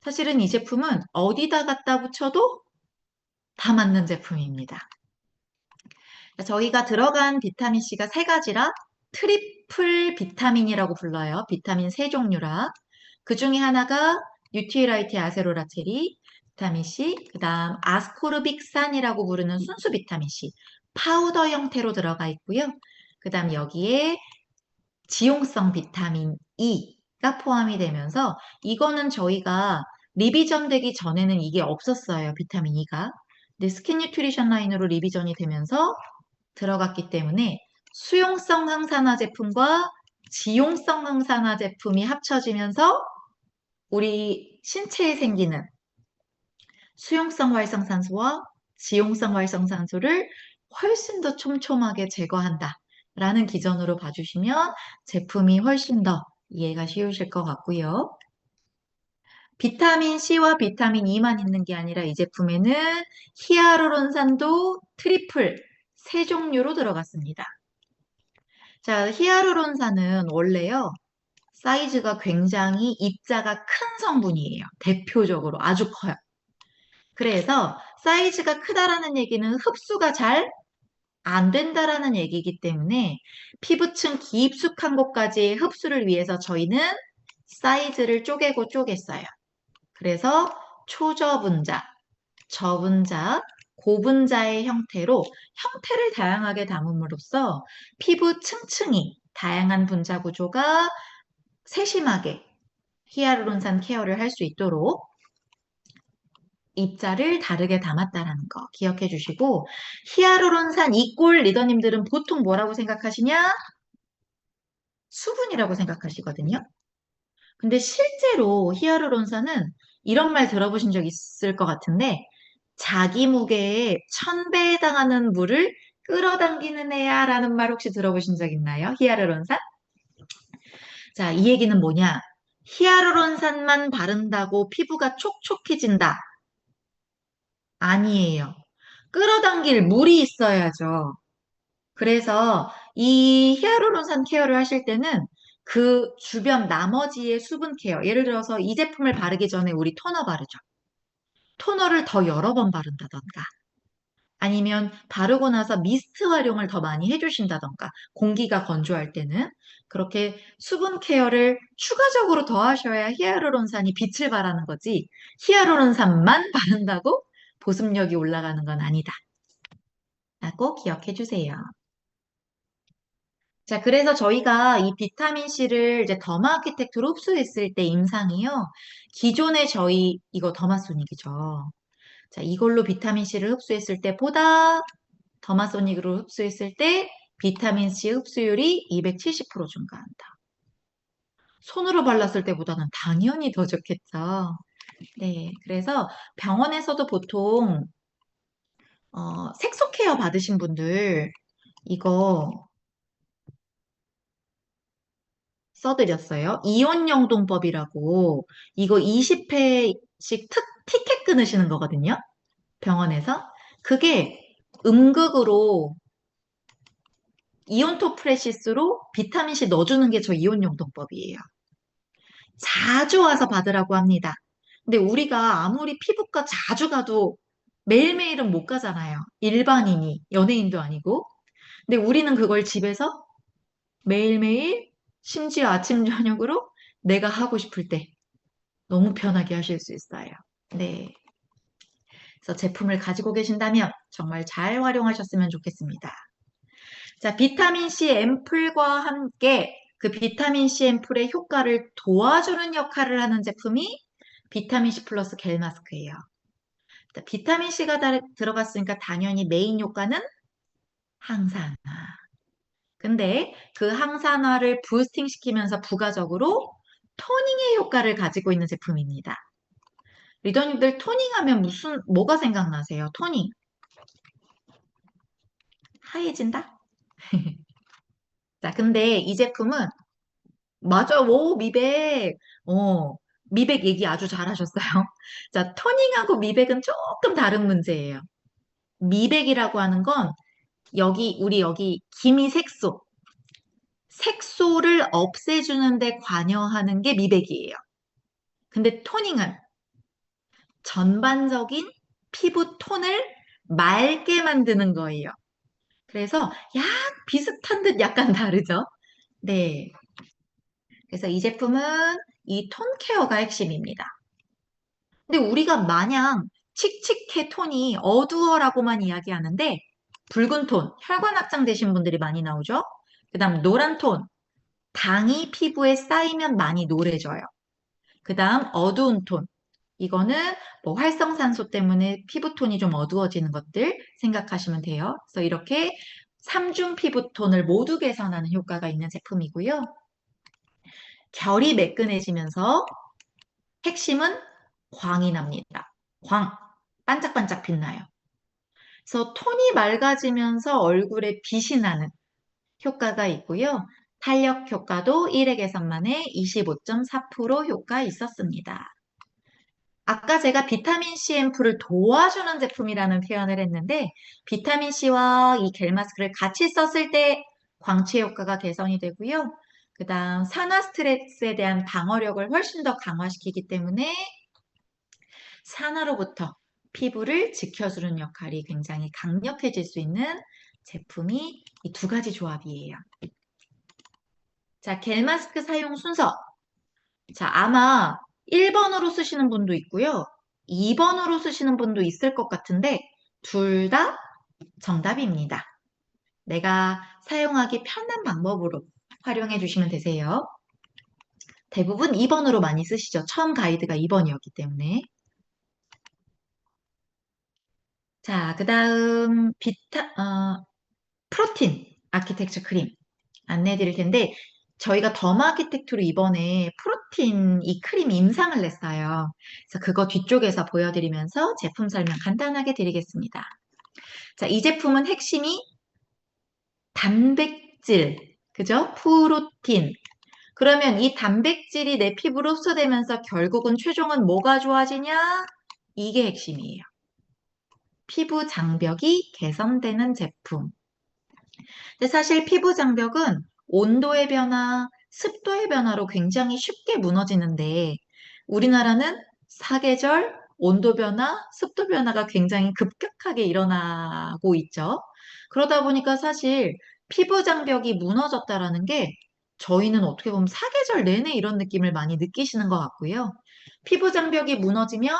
사실은 이 제품은 어디다 갖다 붙여도 다 맞는 제품입니다. 저희가 들어간 비타민C가 세 가지라 트리플 비타민이라고 불러요. 비타민 세 종류라. 그 중에 하나가 뉴트리라이트 아세로라체리, 비타민C, 그 다음 아스코르빅산이라고 부르는 순수 비타민C, 파우더 형태로 들어가 있고요. 그 다음 여기에 지용성 비타민 E가 포함이 되면서 이거는 저희가 리비전 되기 전에는 이게 없었어요. 비타민 E가. 근데 스킨 뉴트리션 라인으로 리비전이 되면서 들어갔기 때문에 수용성 항산화 제품과 지용성 항산화 제품이 합쳐지면서 우리 신체에 생기는 수용성 활성산소와 지용성 활성산소를 훨씬 더 촘촘하게 제거한다. 라는 기준으로 봐주시면 제품이 훨씬 더 이해가 쉬우실 것 같고요. 비타민 C와 비타민 E만 있는 게 아니라 이 제품에는 히아루론산도 트리플 세 종류로 들어갔습니다. 자, 히아루론산은 원래요, 사이즈가 굉장히 입자가 큰 성분이에요. 대표적으로 아주 커요. 그래서 사이즈가 크다라는 얘기는 흡수가 잘 안 된다라는 얘기이기 때문에 피부층 깊숙한 곳까지 흡수를 위해서 저희는 사이즈를 쪼개고 쪼갰어요. 그래서 초저분자, 저분자, 고분자의 형태로 형태를 다양하게 담음으로써 피부 층층이 다양한 분자 구조가 세심하게 히아루론산 케어를 할 수 있도록 입자를 다르게 담았다라는 거 기억해 주시고 히아루론산 이꼴 리더님들은 보통 뭐라고 생각하시냐? 수분이라고 생각하시거든요. 근데 실제로 히아루론산은 이런 말 들어보신 적 있을 것 같은데 자기 무게의 1000배에 해당하는 물을 끌어당기는 애야 라는 말 혹시 들어보신 적 있나요? 히아루론산? 자, 이 얘기는 뭐냐? 히아루론산만 바른다고 피부가 촉촉해진다. 아니에요. 끌어당길 물이 있어야죠. 그래서 이 히아루론산 케어를 하실 때는 그 주변 나머지의 수분 케어, 예를 들어서 이 제품을 바르기 전에 우리 토너 바르죠. 토너를 더 여러 번 바른다던가, 아니면 바르고 나서 미스트 활용을 더 많이 해주신다던가, 공기가 건조할 때는 그렇게 수분 케어를 추가적으로 더 하셔야 히아루론산이 빛을 발하는 거지, 히아루론산만 바른다고 보습력이 올라가는 건 아니다. 라고 기억해 주세요. 자, 그래서 저희가 이 비타민C를 이제 더마아키텍트로 흡수했을 때 임상이요. 기존에 저희 이거 더마소닉이죠. 자, 이걸로 비타민C를 흡수했을 때보다 더마소닉으로 흡수했을 때 비타민C 흡수율이 270% 증가한다. 손으로 발랐을 때보다는 당연히 더 좋겠죠. 네, 그래서 병원에서도 보통 색소 케어 받으신 분들 이거 써드렸어요. 이온영동법이라고 이거 20회씩 티켓 끊으시는 거거든요. 병원에서. 그게 음극으로 이온토프레시스로 비타민C 넣어주는 게 저 이온영동법이에요. 자주 와서 받으라고 합니다. 근데 우리가 아무리 피부과 자주 가도 매일매일은 못 가잖아요. 일반인이, 연예인도 아니고. 근데 우리는 그걸 집에서 매일매일, 심지어 아침, 저녁으로 내가 하고 싶을 때 너무 편하게 하실 수 있어요. 네. 그래서 제품을 가지고 계신다면 정말 잘 활용하셨으면 좋겠습니다. 자, 비타민C 앰플과 함께 그 비타민C 앰플의 효과를 도와주는 역할을 하는 제품이 비타민C 플러스 겔 마스크예요. 비타민C가 들어갔으니까 당연히 메인 효과는 항산화. 근데 그 항산화를 부스팅 시키면서 부가적으로 토닝의 효과를 가지고 있는 제품입니다. 리더님들 토닝하면 뭐가 생각나세요? 토닝. 하얘진다? 자, 근데 이 제품은, 맞아, 오, 미백. 어, 미백 얘기 아주 잘하셨어요. 자, 토닝하고 미백은 조금 다른 문제예요. 미백이라고 하는 건, 우리 여기 기미 색소를 없애주는 데 관여하는 게 미백이에요. 근데 토닝은 전반적인 피부 톤을 맑게 만드는 거예요. 그래서 비슷한 듯 약간 다르죠? 네. 그래서 이 제품은 이 톤 케어가 핵심입니다. 근데 우리가 마냥 칙칙해 톤이 어두워라고만 이야기하는데 붉은 톤, 혈관 확장되신 분들이 많이 나오죠? 그 다음 노란 톤, 당이 피부에 쌓이면 많이 노래져요. 그 다음 어두운 톤, 이거는 뭐 활성산소 때문에 피부톤이 좀 어두워지는 것들 생각하시면 돼요. 그래서 이렇게 3중 피부톤을 모두 개선하는 효과가 있는 제품이고요. 결이 매끈해지면서 핵심은 광이 납니다. 광, 반짝반짝 빛나요. 그래서 톤이 맑아지면서 얼굴에 빛이 나는 효과가 있고요. 탄력 효과도 1회 개선만에 25.4% 효과 있었습니다. 아까 제가 비타민C 앰플을 도와주는 제품이라는 표현을 했는데 비타민C와 이 겔 마스크를 같이 썼을 때 광채 효과가 개선이 되고요. 그 다음 산화 스트레스에 대한 방어력을 훨씬 더 강화시키기 때문에 산화로부터 피부를 지켜주는 역할이 굉장히 강력해질 수 있는 제품이 이 두 가지 조합이에요. 자, 겔 마스크 사용 순서. 자, 아마 1번으로 쓰시는 분도 있고요. 2번으로 쓰시는 분도 있을 것 같은데 둘 다 정답입니다. 내가 사용하기 편한 방법으로 활용해 주시면 되세요. 대부분 2번으로 많이 쓰시죠. 처음 가이드가 2번이었기 때문에. 자, 그 다음 프로틴 아키텍처 크림 안내해 드릴 텐데 저희가 더마아키텍투로 이번에 프로틴 이 크림 임상을 냈어요. 그래서 그거 뒤쪽에서 보여드리면서 제품 설명 간단하게 드리겠습니다. 자, 이 제품은 핵심이 단백질, 그죠? 프로틴. 그러면 이 단백질이 내 피부로 흡수되면서 결국은 최종은 뭐가 좋아지냐? 이게 핵심이에요. 피부 장벽이 개선되는 제품. 근데 사실 피부 장벽은 온도의 변화, 습도의 변화로 굉장히 쉽게 무너지는데 우리나라는 사계절, 온도 변화, 습도 변화가 굉장히 급격하게 일어나고 있죠. 그러다 보니까 사실 피부 장벽이 무너졌다라는 게 저희는 어떻게 보면 사계절 내내 이런 느낌을 많이 느끼시는 것 같고요. 피부 장벽이 무너지면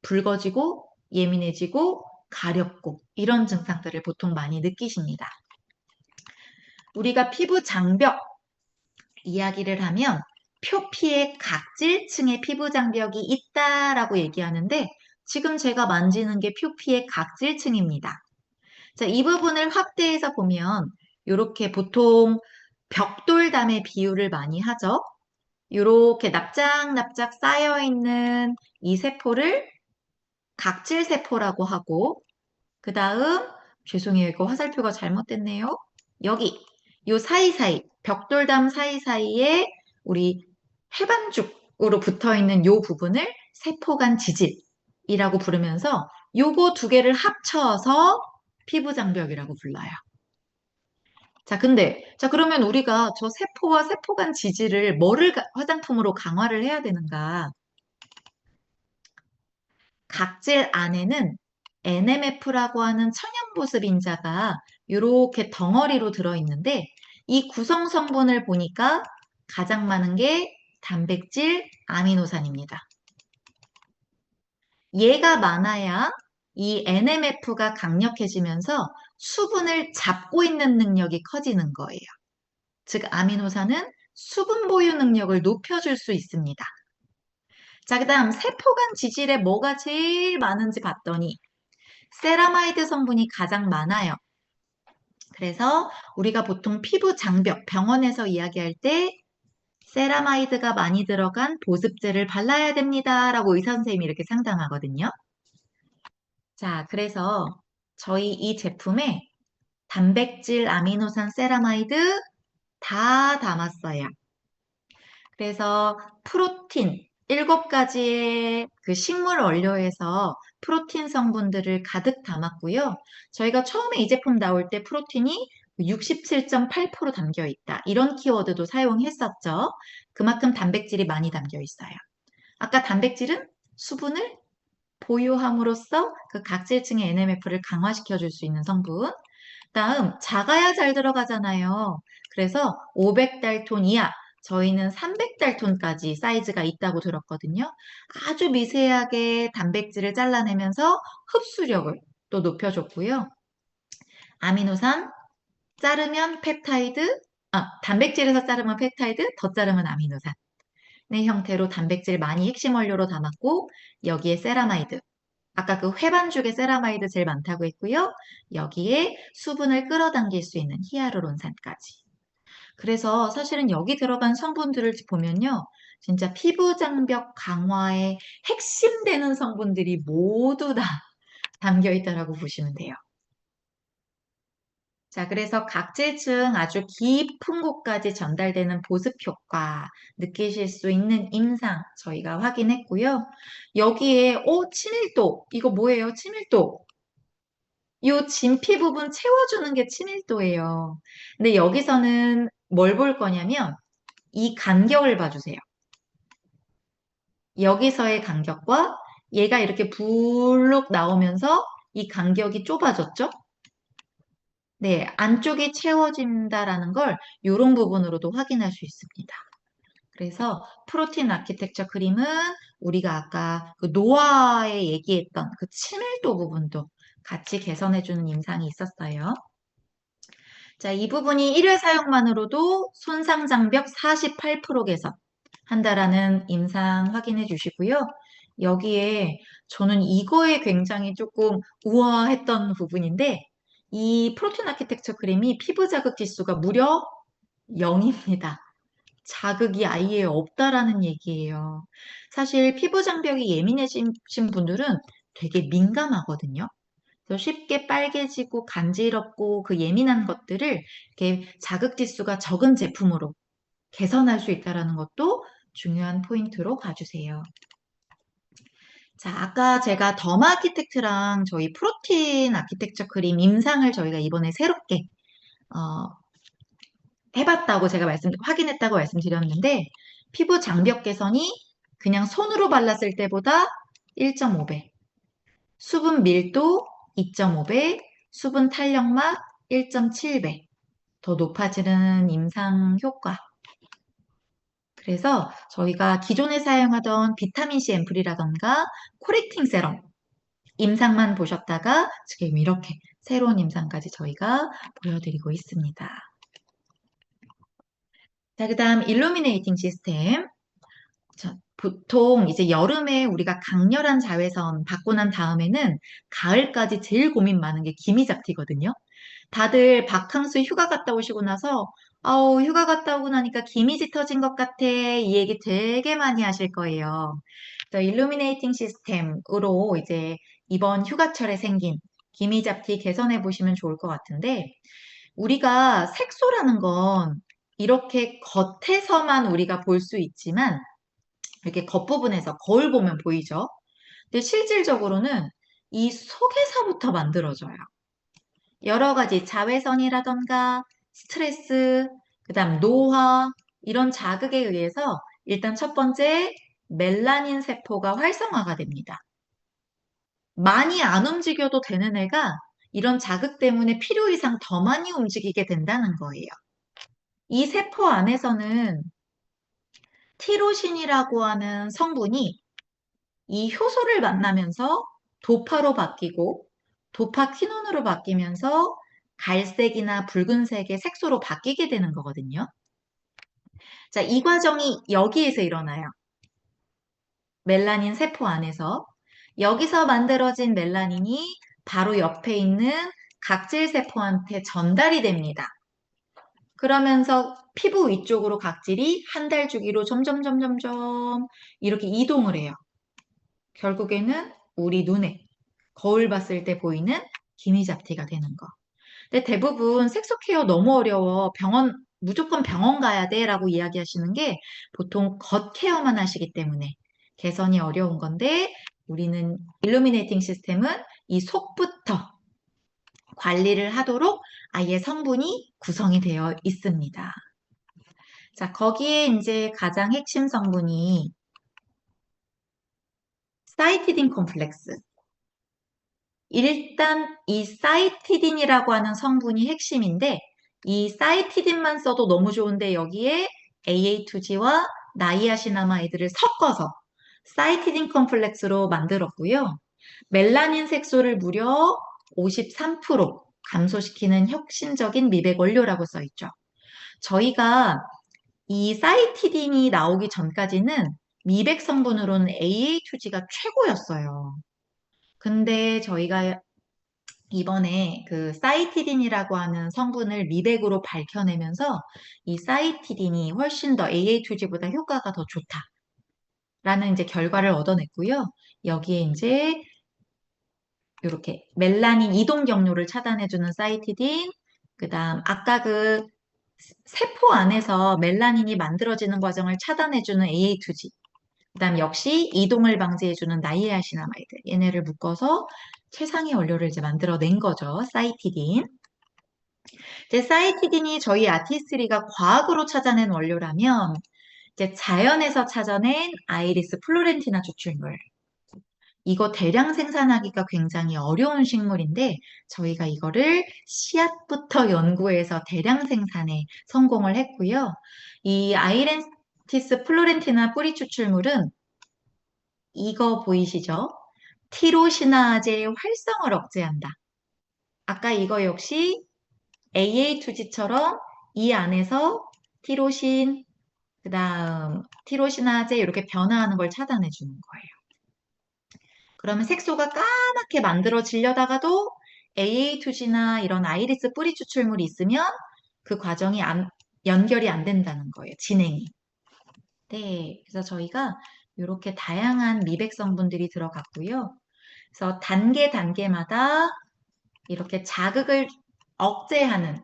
붉어지고 예민해지고 가렵고 이런 증상들을 보통 많이 느끼십니다. 우리가 피부 장벽 이야기를 하면 표피의 각질층의 피부 장벽이 있다라고 얘기하는데 지금 제가 만지는 게 표피의 각질층입니다. 자, 이 부분을 확대해서 보면 이렇게 보통 벽돌담의 비유를 많이 하죠. 이렇게 납작납작 쌓여있는 이 세포를 각질세포라고 하고 그 다음 죄송해요. 이거 화살표가 잘못됐네요. 여기 요 사이사이 벽돌담 사이사이에 우리 해반죽으로 붙어있는 요 부분을 세포간 지질이라고 부르면서 요거 두 개를 합쳐서 피부장벽이라고 불러요. 자, 그러면 우리가 저 세포와 세포간 지질을 뭐를 화장품으로 강화를 해야 되는가? 각질 안에는 NMF라고 하는 천연보습 인자가 이렇게 덩어리로 들어있는데 이 구성 성분을 보니까 가장 많은 게 단백질, 아미노산입니다. 얘가 많아야 이 NMF가 강력해지면서 수분을 잡고 있는 능력이 커지는 거예요. 즉 아미노산은 수분 보유 능력을 높여줄 수 있습니다. 자, 그 다음 세포간 지질에 뭐가 제일 많은지 봤더니 세라마이드 성분이 가장 많아요. 그래서 우리가 보통 피부 장벽, 병원에서 이야기할 때 세라마이드가 많이 들어간 보습제를 발라야 됩니다. 라고 의사 선생님이 이렇게 상담하거든요. 자, 그래서 저희 이 제품에 단백질, 아미노산, 세라마이드 다 담았어요. 그래서 프로틴, 7가지의 그 식물 원료에서 프로틴 성분들을 가득 담았고요. 저희가 처음에 이 제품 나올 때 프로틴이 67.8% 담겨 있다. 이런 키워드도 사용했었죠. 그만큼 단백질이 많이 담겨 있어요. 아까 단백질은 수분을 보유함으로써 그 각질층의 NMF를 강화시켜 줄 수 있는 성분. 다음, 작아야 잘 들어가잖아요. 그래서 500달톤 이하, 저희는 300달톤까지 사이즈가 있다고 들었거든요. 아주 미세하게 단백질을 잘라내면서 흡수력을 또 높여줬고요. 아미노산, 자르면 펩타이드, 단백질에서 자르면 펩타이드, 더 자르면 아미노산. 의 형태로 단백질 많이 핵심 원료로 담았고, 여기에 세라마이드. 아까 그 회반죽에 세라마이드 제일 많다고 했고요. 여기에 수분을 끌어당길 수 있는 히아루론산까지. 그래서 사실은 여기 들어간 성분들을 보면요. 진짜 피부 장벽 강화에 핵심 되는 성분들이 모두 다 담겨 있다라고 보시면 돼요. 자, 그래서 각질층 아주 깊은 곳까지 전달되는 보습 효과 느끼실 수 있는 임상 저희가 확인했고요. 여기에 친밀도 이거 뭐예요? 친밀도. 요 진피 부분 채워주는 게 친밀도예요. 근데 여기서는 뭘 볼 거냐면 이 간격을 봐주세요. 여기서의 간격과 얘가 이렇게 불룩 나오면서 이 간격이 좁아졌죠? 네, 안쪽이 채워진다라는 걸 이런 부분으로도 확인할 수 있습니다. 그래서 프로틴 아키텍처 크림은 우리가 아까 그 노화에 얘기했던 그 친밀도 부분도 같이 개선해주는 임상이 있었어요. 자, 이 부분이 1회 사용만으로도 손상 장벽 48% 개선한다라는 임상 확인해 주시고요. 여기에 저는 이거에 굉장히 조금 우아했던 부분인데 이 프로틴 아키텍처 크림이 피부 자극 지수가 무려 0입니다. 자극이 아예 없다라는 얘기예요. 사실 피부 장벽이 예민해진 분들은 되게 민감하거든요. 그래서 쉽게 빨개지고 간지럽고 그 예민한 것들을 이렇게 자극 지수가 적은 제품으로 개선할 수 있다는 것도 중요한 포인트로 봐주세요. 자, 아까 제가 더마 아키텍트랑 저희 프로틴 아키텍처 크림 임상을 저희가 이번에 새롭게 해봤다고 제가 확인했다고 말씀드렸는데 피부 장벽 개선이 그냥 손으로 발랐을 때보다 1.5배, 수분 밀도 2.5배, 수분 탄력막 1.7배 더 높아지는 임상 효과. 그래서 저희가 기존에 사용하던 비타민C 앰플이라던가 코렉팅 세럼 임상만 보셨다가 지금 이렇게 새로운 임상까지 저희가 보여드리고 있습니다. 자, 그 다음 일루미네이팅 시스템. 자, 보통 이제 여름에 우리가 강렬한 자외선 받고 난 다음에는 가을까지 제일 고민 많은 게 기미잡티거든요. 다들 바캉스 휴가 갔다 오시고 나서 아우 휴가 갔다 오고 나니까 기미지 터진 것 같아 이 얘기 되게 많이 하실 거예요. 일루미네이팅 시스템으로 이제 이번 휴가철에 생긴 기미잡티 개선해 보시면 좋을 것 같은데 우리가 색소라는 건 이렇게 겉에서만 우리가 볼 수 있지만 이렇게 겉부분에서 거울 보면 보이죠? 근데 실질적으로는 이 속에서부터 만들어져요. 여러 가지 자외선이라던가 스트레스, 그다음 노화 이런 자극에 의해서 일단 첫 번째 멜라닌 세포가 활성화가 됩니다. 많이 안 움직여도 되는 애가 이런 자극 때문에 필요 이상 더 많이 움직이게 된다는 거예요. 이 세포 안에서는 티로신이라고 하는 성분이 이 효소를 만나면서 도파로 바뀌고 도파퀴논으로 바뀌면서 갈색이나 붉은색의 색소로 바뀌게 되는 거거든요. 자, 이 과정이 여기에서 일어나요. 멜라닌 세포 안에서. 여기서 만들어진 멜라닌이 바로 옆에 있는 각질 세포한테 전달이 됩니다. 그러면서 피부 위쪽으로 각질이 한 달 주기로 점점 이렇게 이동을 해요. 결국에는 우리 눈에 거울 봤을 때 보이는 기미잡티가 되는 거. 근데 대부분 색소 케어 너무 어려워. 무조건 병원 가야 돼 라고 이야기하시는 게 보통 겉 케어만 하시기 때문에 개선이 어려운 건데 우리는 일루미네이팅 시스템은 이 속부터 관리를 하도록 아예 성분이 구성이 되어 있습니다. 자, 거기에 이제 가장 핵심 성분이 사이티딘 콤플렉스. 일단 이 사이티딘이라고 하는 성분이 핵심인데 이 사이티딘만 써도 너무 좋은데 여기에 AA2G와 나이아신아마이드를 섞어서 사이티딘 컴플렉스로 만들었고요. 멜라닌 색소를 무려 53% 감소시키는 혁신적인 미백 원료라고 써 있죠. 저희가 이 사이티딘이 나오기 전까지는 미백 성분으로는 AA2G가 최고였어요. 근데 저희가 이번에 그 사이티딘이라고 하는 성분을 미백으로 밝혀내면서 이 사이티딘이 훨씬 더 AA2G보다 효과가 더 좋다라는 이제 결과를 얻어냈고요. 여기에 이제 이렇게 멜라닌 이동 경로를 차단해주는 사이티딘, 그다음 아까 그 세포 안에서 멜라닌이 만들어지는 과정을 차단해주는 AA2G, 그다음 역시 이동을 방지해주는 나이아신아마이드, 얘네를 묶어서 최상의 원료를 이제 만들어낸 거죠. 사이티딘. 이제 사이티딘이 저희 아티스트리가 과학으로 찾아낸 원료라면 이제 자연에서 찾아낸 아이리스 플로렌티나 추출물. 이거 대량 생산하기가 굉장히 어려운 식물인데 저희가 이거를 씨앗부터 연구해서 대량 생산에 성공을 했고요. 이 아이렌티스 플로렌티나 뿌리 추출물은 이거 보이시죠? 티로시나제의 활성을 억제한다. 아까 이거 역시 AA2G처럼 이 안에서 티로신, 그 다음 티로시나제 이렇게 변화하는 걸 차단해 주는 거예요. 그러면 색소가 까맣게 만들어지려다가도 AA2G나 이런 아이리스 뿌리 추출물이 있으면 그 과정이 연결이 안 된다는 거예요. 진행이. 네, 그래서 저희가 이렇게 다양한 미백 성분들이 들어갔고요. 그래서 단계마다 이렇게 자극을 억제하는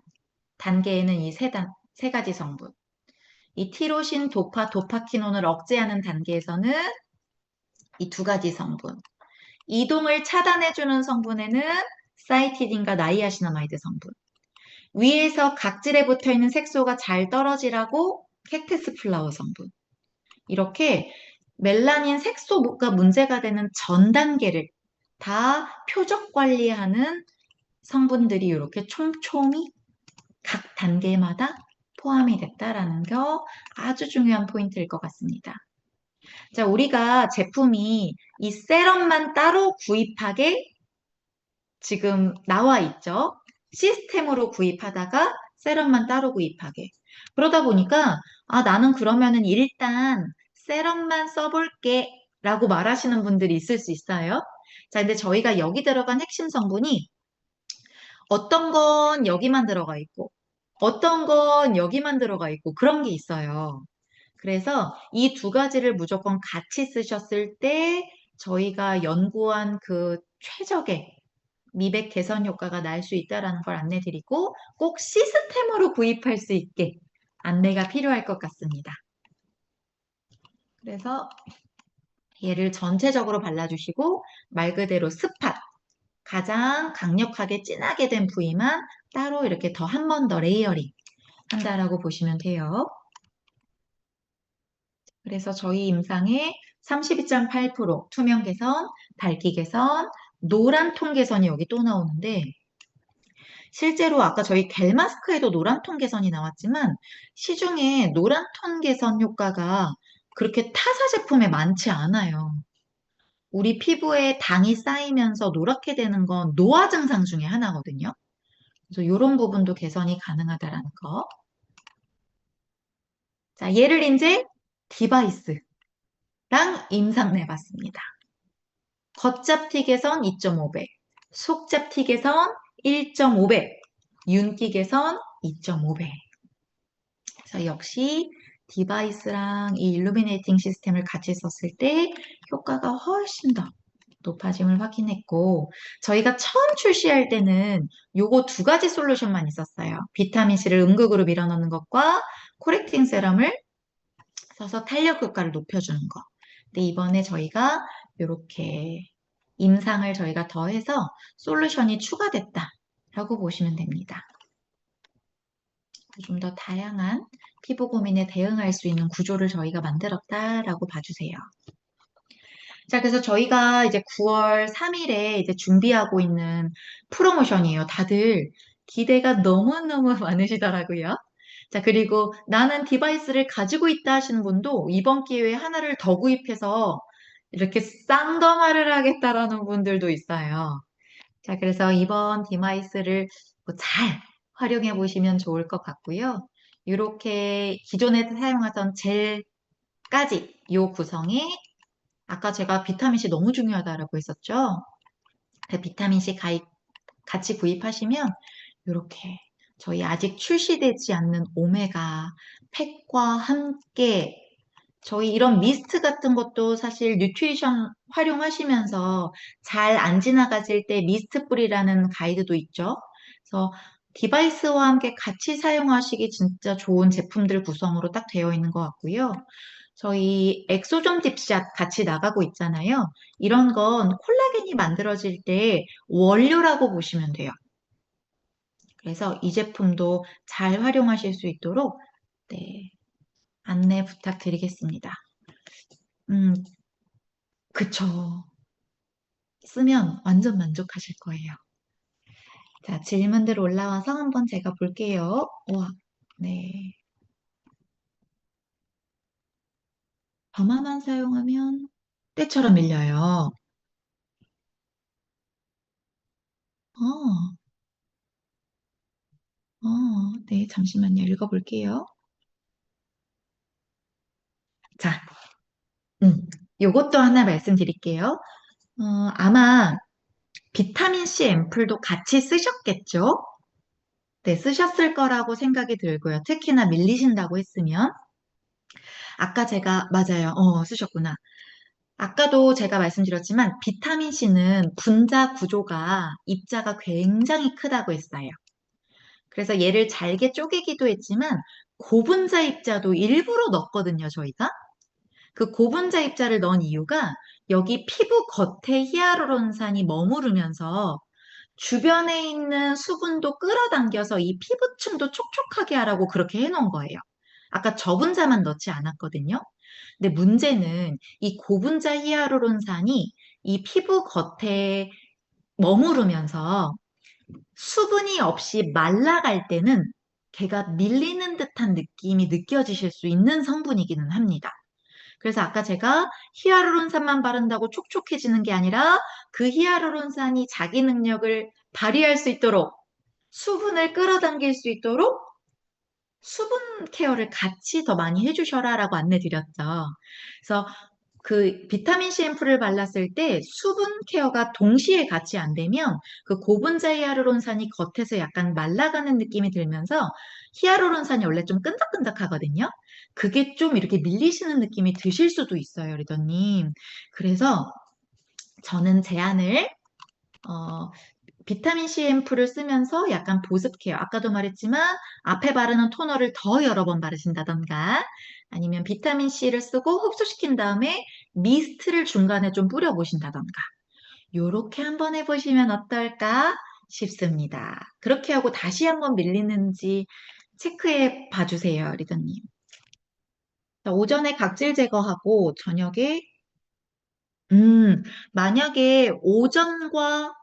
단계에는 이 세 가지 성분. 이 티로신, 도파키논을 억제하는 단계에서는 이 두 가지 성분. 이동을 차단해주는 성분에는 사이티딘과 나이아신아마이드 성분. 위에서 각질에 붙어있는 색소가 잘 떨어지라고 캡테스 플라워 성분. 이렇게 멜라닌 색소가 문제가 되는 전 단계를 다 표적 관리하는 성분들이 이렇게 촘촘히 각 단계마다 포함이 됐다라는 거 아주 중요한 포인트일 것 같습니다. 자, 우리가 제품이 이 세럼만 따로 구입하게 지금 나와 있죠. 시스템으로 구입하다가 세럼만 따로 구입하게. 그러다 보니까 나는 그러면은 일단 세럼만 써볼게 라고 말하시는 분들이 있을 수 있어요. 자, 근데 저희가 여기 들어간 핵심 성분이 어떤 건 여기만 들어가 있고 어떤 건 여기만 들어가 있고 그런 게 있어요. 그래서 이 두 가지를 무조건 같이 쓰셨을 때 저희가 연구한 그 최적의 미백 개선 효과가 날 수 있다는 걸 안내드리고 꼭 시스템으로 구입할 수 있게 안내가 필요할 것 같습니다. 그래서 얘를 전체적으로 발라주시고 말 그대로 스팟, 가장 강력하게 진하게 된 부위만 따로 이렇게 더 한 번 더 레이어링 한다라고 보시면 돼요. 그래서 저희 임상에 32.8% 투명 개선, 밝기 개선, 노란 톤 개선이 여기 또 나오는데 실제로 아까 저희 겔 마스크에도 노란 톤 개선이 나왔지만 시중에 노란 톤 개선 효과가 그렇게 타사 제품에 많지 않아요. 우리 피부에 당이 쌓이면서 노랗게 되는 건 노화 증상 중에 하나거든요. 그래서 이런 부분도 개선이 가능하다라는 거. 자, 얘를 이제 디바이스랑 임상 내봤습니다. 겉잡틱에선 2.5배, 속잡틱에선 1.5배, 윤곽에선 2.5배. 그래서 역시 디바이스랑 이 일루미네이팅 시스템을 같이 썼을 때 효과가 훨씬 더 높아짐을 확인했고, 저희가 처음 출시할 때는 요거 두 가지 솔루션만 있었어요. 비타민C를 음극으로 밀어넣는 것과 코렉팅 세럼을 써서 탄력 효과를 높여주는 거. 근데 이번에 저희가 이렇게 임상을 저희가 더해서 솔루션이 추가됐다라고 보시면 됩니다. 좀 더 다양한 피부 고민에 대응할 수 있는 구조를 저희가 만들었다라고 봐주세요. 자, 그래서 저희가 이제 9월 3일에 이제 준비하고 있는 프로모션이에요. 다들 기대가 너무너무 많으시더라고요. 자, 그리고 나는 디바이스를 가지고 있다 하시는 분도 이번 기회에 하나를 더 구입해서 이렇게 쌍덤화를 하겠다라는 분들도 있어요. 자, 그래서 이번 디바이스를 잘 활용해 보시면 좋을 것 같고요. 이렇게 기존에 사용하던 젤까지 이 구성에 아까 제가 비타민C 너무 중요하다라고 했었죠. 그 비타민C 같이 구입하시면 이렇게 저희 아직 출시되지 않는 오메가 팩과 함께 저희 이런 미스트 같은 것도 사실 뉴트리션 활용하시면서 잘 안 지나가질 때 미스트 뿌리라는 가이드도 있죠. 그래서 디바이스와 함께 같이 사용하시기 진짜 좋은 제품들 구성으로 딱 되어 있는 것 같고요. 저희 엑소존 딥샷 같이 나가고 있잖아요. 이런 건 콜라겐이 만들어질 때 원료라고 보시면 돼요. 그래서 이 제품도 잘 활용하실 수 있도록 네, 안내 부탁드리겠습니다. 음, 그쵸. 쓰면 완전 만족하실 거예요. 자, 질문들 올라와서 한번 제가 볼게요. 와, 네. 점화만 사용하면 때처럼 밀려요. 어, 네, 잠시만요. 읽어볼게요. 자, 요것도 하나 말씀드릴게요. 아마 비타민C 앰플도 같이 쓰셨겠죠? 네, 쓰셨을 거라고 생각이 들고요. 특히나 밀리신다고 했으면. 아까 제가, 맞아요. 쓰셨구나. 아까도 제가 말씀드렸지만 비타민C는 분자 구조가 입자가 굉장히 크다고 했어요. 그래서 얘를 잘게 쪼개기도 했지만 고분자 입자도 일부러 넣었거든요, 저희가. 그 고분자 입자를 넣은 이유가 여기 피부 겉에 히알루론산이 머무르면서 주변에 있는 수분도 끌어당겨서 이 피부층도 촉촉하게 하라고 그렇게 해놓은 거예요. 아까 저분자만 넣지 않았거든요. 근데 문제는 이 고분자 히알루론산이 이 피부 겉에 머무르면서 수분이 없이 말라갈 때는 걔가 밀리는 듯한 느낌이 느껴지실 수 있는 성분이기는 합니다. 그래서 아까 제가 히알루론산만 바른다고 촉촉해지는 게 아니라 그 히알루론산이 자기 능력을 발휘할 수 있도록 수분을 끌어당길 수 있도록 수분 케어를 같이 더 많이 해주셔라라고 안내 드렸죠. 그래서 그 비타민C 앰플을 발랐을 때 수분 케어가 동시에 같이 안 되면 그 고분자 히알루론산이 겉에서 약간 말라가는 느낌이 들면서 히알루론산이 원래 좀 끈적끈적하거든요. 그게 좀 이렇게 밀리시는 느낌이 드실 수도 있어요, 리더님. 그래서 저는 제안을 어, 비타민C 앰플을 쓰면서 약간 보습 케어. 아까도 말했지만 앞에 바르는 토너를 더 여러 번 바르신다던가 아니면 비타민C를 쓰고 흡수시킨 다음에 미스트를 중간에 좀 뿌려보신다던가 요렇게 한번 해보시면 어떨까 싶습니다. 그렇게 하고 다시 한번 밀리는지 체크해 봐주세요, 리더님. 자, 오전에 각질 제거하고 저녁에 만약에 오전과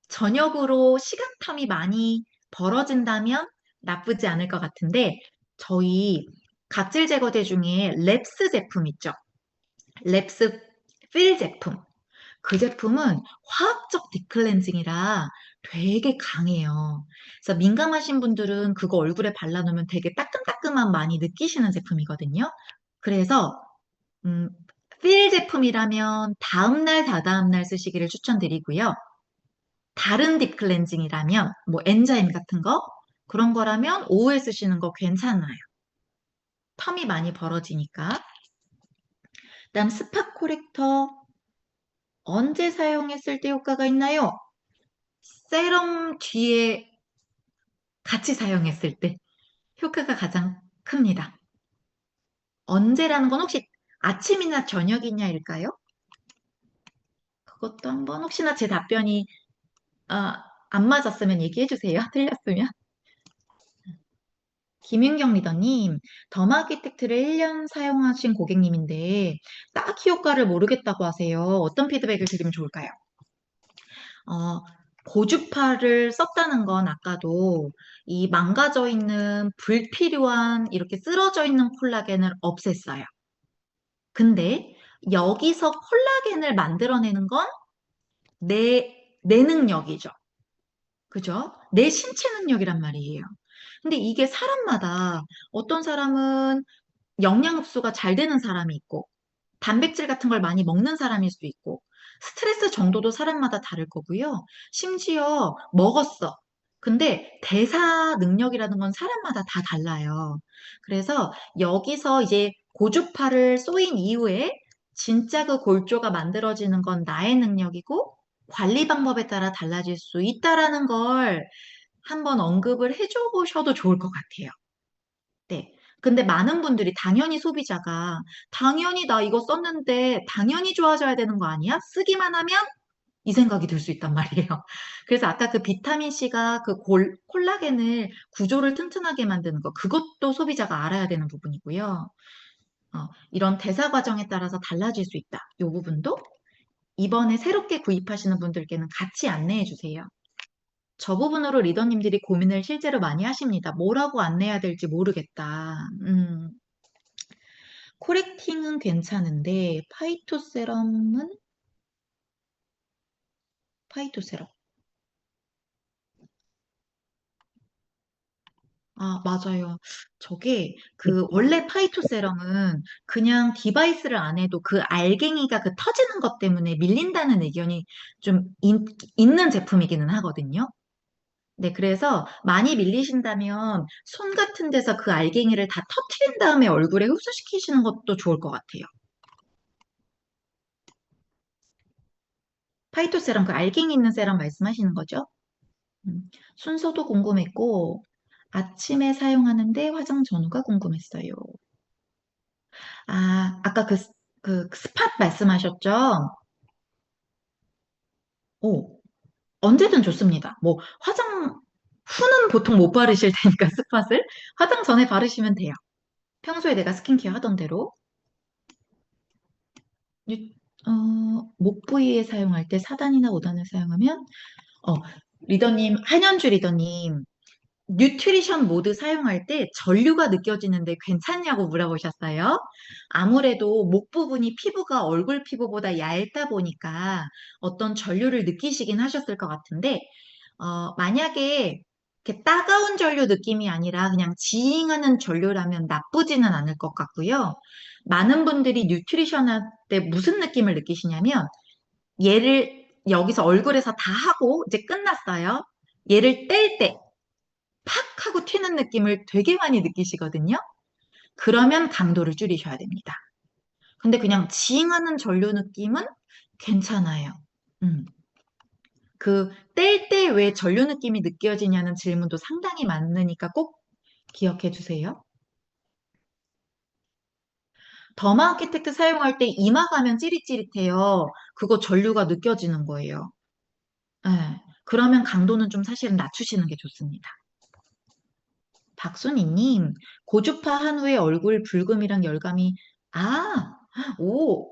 저녁으로 시간 텀이 많이 벌어진다면 나쁘지 않을 것 같은데, 저희 각질 제거제 중에 랩스 제품 있죠? 랩스 필 제품. 그 제품은 화학적 디클렌징이라 되게 강해요. 그래서 민감하신 분들은 그거 얼굴에 발라놓으면 되게 따끔따끔함 많이 느끼시는 제품이거든요. 그래서 음, 필 제품이라면 다음날, 다다음날 쓰시기를 추천드리고요. 다른 딥 클렌징이라면, 뭐 엔자임 같은 거, 그런 거라면 오후에 쓰시는 거 괜찮아요. 텀이 많이 벌어지니까. 그다음 스팟 코렉터 언제 사용했을 때 효과가 있나요? 세럼 뒤에 같이 사용했을 때 효과가 가장 큽니다. 언제라는 건 혹시 아침이나 저녁이냐일까요? 그것도 한번 혹시나 제 답변이 안 맞았으면 얘기해 주세요. 틀렸으면. 김윤경 리더님, 더마기텍트를 1년 사용하신 고객님인데 딱히 효과를 모르겠다고 하세요. 어떤 피드백을 드리면 좋을까요? 어, 고주파를 썼다는 건 아까도 이 망가져 있는 불필요한 이렇게 쓰러져 있는 콜라겐을 없앴어요. 근데 여기서 콜라겐을 만들어내는 건 내 능력이죠. 그죠? 내 신체 능력이란 말이에요. 근데 이게 사람마다 어떤 사람은 영양 흡수가 잘 되는 사람이 있고, 단백질 같은 걸 많이 먹는 사람일 수도 있고, 스트레스 정도도 사람마다 다를 거고요. 심지어 먹었어. 근데 대사 능력이라는 건 사람마다 다 달라요. 그래서 여기서 이제 고주파를 쏘인 이후에 진짜 그 골조가 만들어지는 건 나의 능력이고 관리 방법에 따라 달라질 수 있다라는 걸 한번 언급을 해줘 보셔도 좋을 것 같아요. 네. 근데 많은 분들이 당연히 소비자가 당연히 나 이거 썼는데 당연히 좋아져야 되는 거 아니야? 쓰기만 하면 이 생각이 들 수 있단 말이에요. 그래서 아까 그 비타민 C가 그 콜라겐을 구조를 튼튼하게 만드는 거 그것도 소비자가 알아야 되는 부분이고요. 이런 대사 과정에 따라서 달라질 수 있다. 이 부분도 이번에 새롭게 구입하시는 분들께는 같이 안내해 주세요. 저 부분으로 리더님들이 고민을 실제로 많이 하십니다. 뭐라고 안내해야 될지 모르겠다. 코렉팅은 괜찮은데 파이토세럼. 아, 맞아요. 저게 원래 파이토세럼은 그냥 디바이스를 안 해도 그 알갱이가 그 터지는 것 때문에 밀린다는 의견이 좀 있는 제품이기는 하거든요. 네, 그래서 많이 밀리신다면 손 같은 데서 그 알갱이를 다 터트린 다음에 얼굴에 흡수시키시는 것도 좋을 것 같아요. 파이토세럼, 그 알갱이 있는 세럼 말씀하시는 거죠? 순서도 궁금했고, 아침에 사용하는데 화장 전후가 궁금했어요. 아까 그 스팟 말씀하셨죠? 오, 언제든 좋습니다. 뭐, 화장 후는 보통 못 바르실 테니까 스팟을 화장 전에 바르시면 돼요. 평소에 내가 스킨케어 하던 대로. 유- 목 부위에 사용할 때 4단이나 5단을 사용하면, 어, 한현주 리더님, 뉴트리션 모드 사용할 때 전류가 느껴지는데 괜찮냐고 물어보셨어요. 아무래도 목 부분이 피부가 얼굴 피부보다 얇다 보니까 어떤 전류를 느끼시긴 하셨을 것 같은데, 만약에 이렇게 따가운 전류 느낌이 아니라 그냥 지잉하는 전류라면 나쁘지는 않을 것 같고요. 많은 분들이 뉴트리션 할 때 무슨 느낌을 느끼시냐면, 얘를 여기서 얼굴에서 다 하고 이제 끝났어요. 얘를 뗄 때, 팍 하고 튀는 느낌을 되게 많이 느끼시거든요. 그러면 강도를 줄이셔야 됩니다. 근데 그냥 지잉하는 전류 느낌은 괜찮아요. 음. 그 뗄 때 왜 전류 느낌이 느껴지냐는 질문도 상당히 많으니까 꼭 기억해 주세요. 더마 아키텍트 사용할 때 이마 가면 찌릿찌릿해요. 그거 전류가 느껴지는 거예요. 네. 그러면 강도는 좀 사실은 낮추시는 게 좋습니다. 박순희님, 고주파 한 후에 얼굴 붉음이랑 열감이, 아, 오,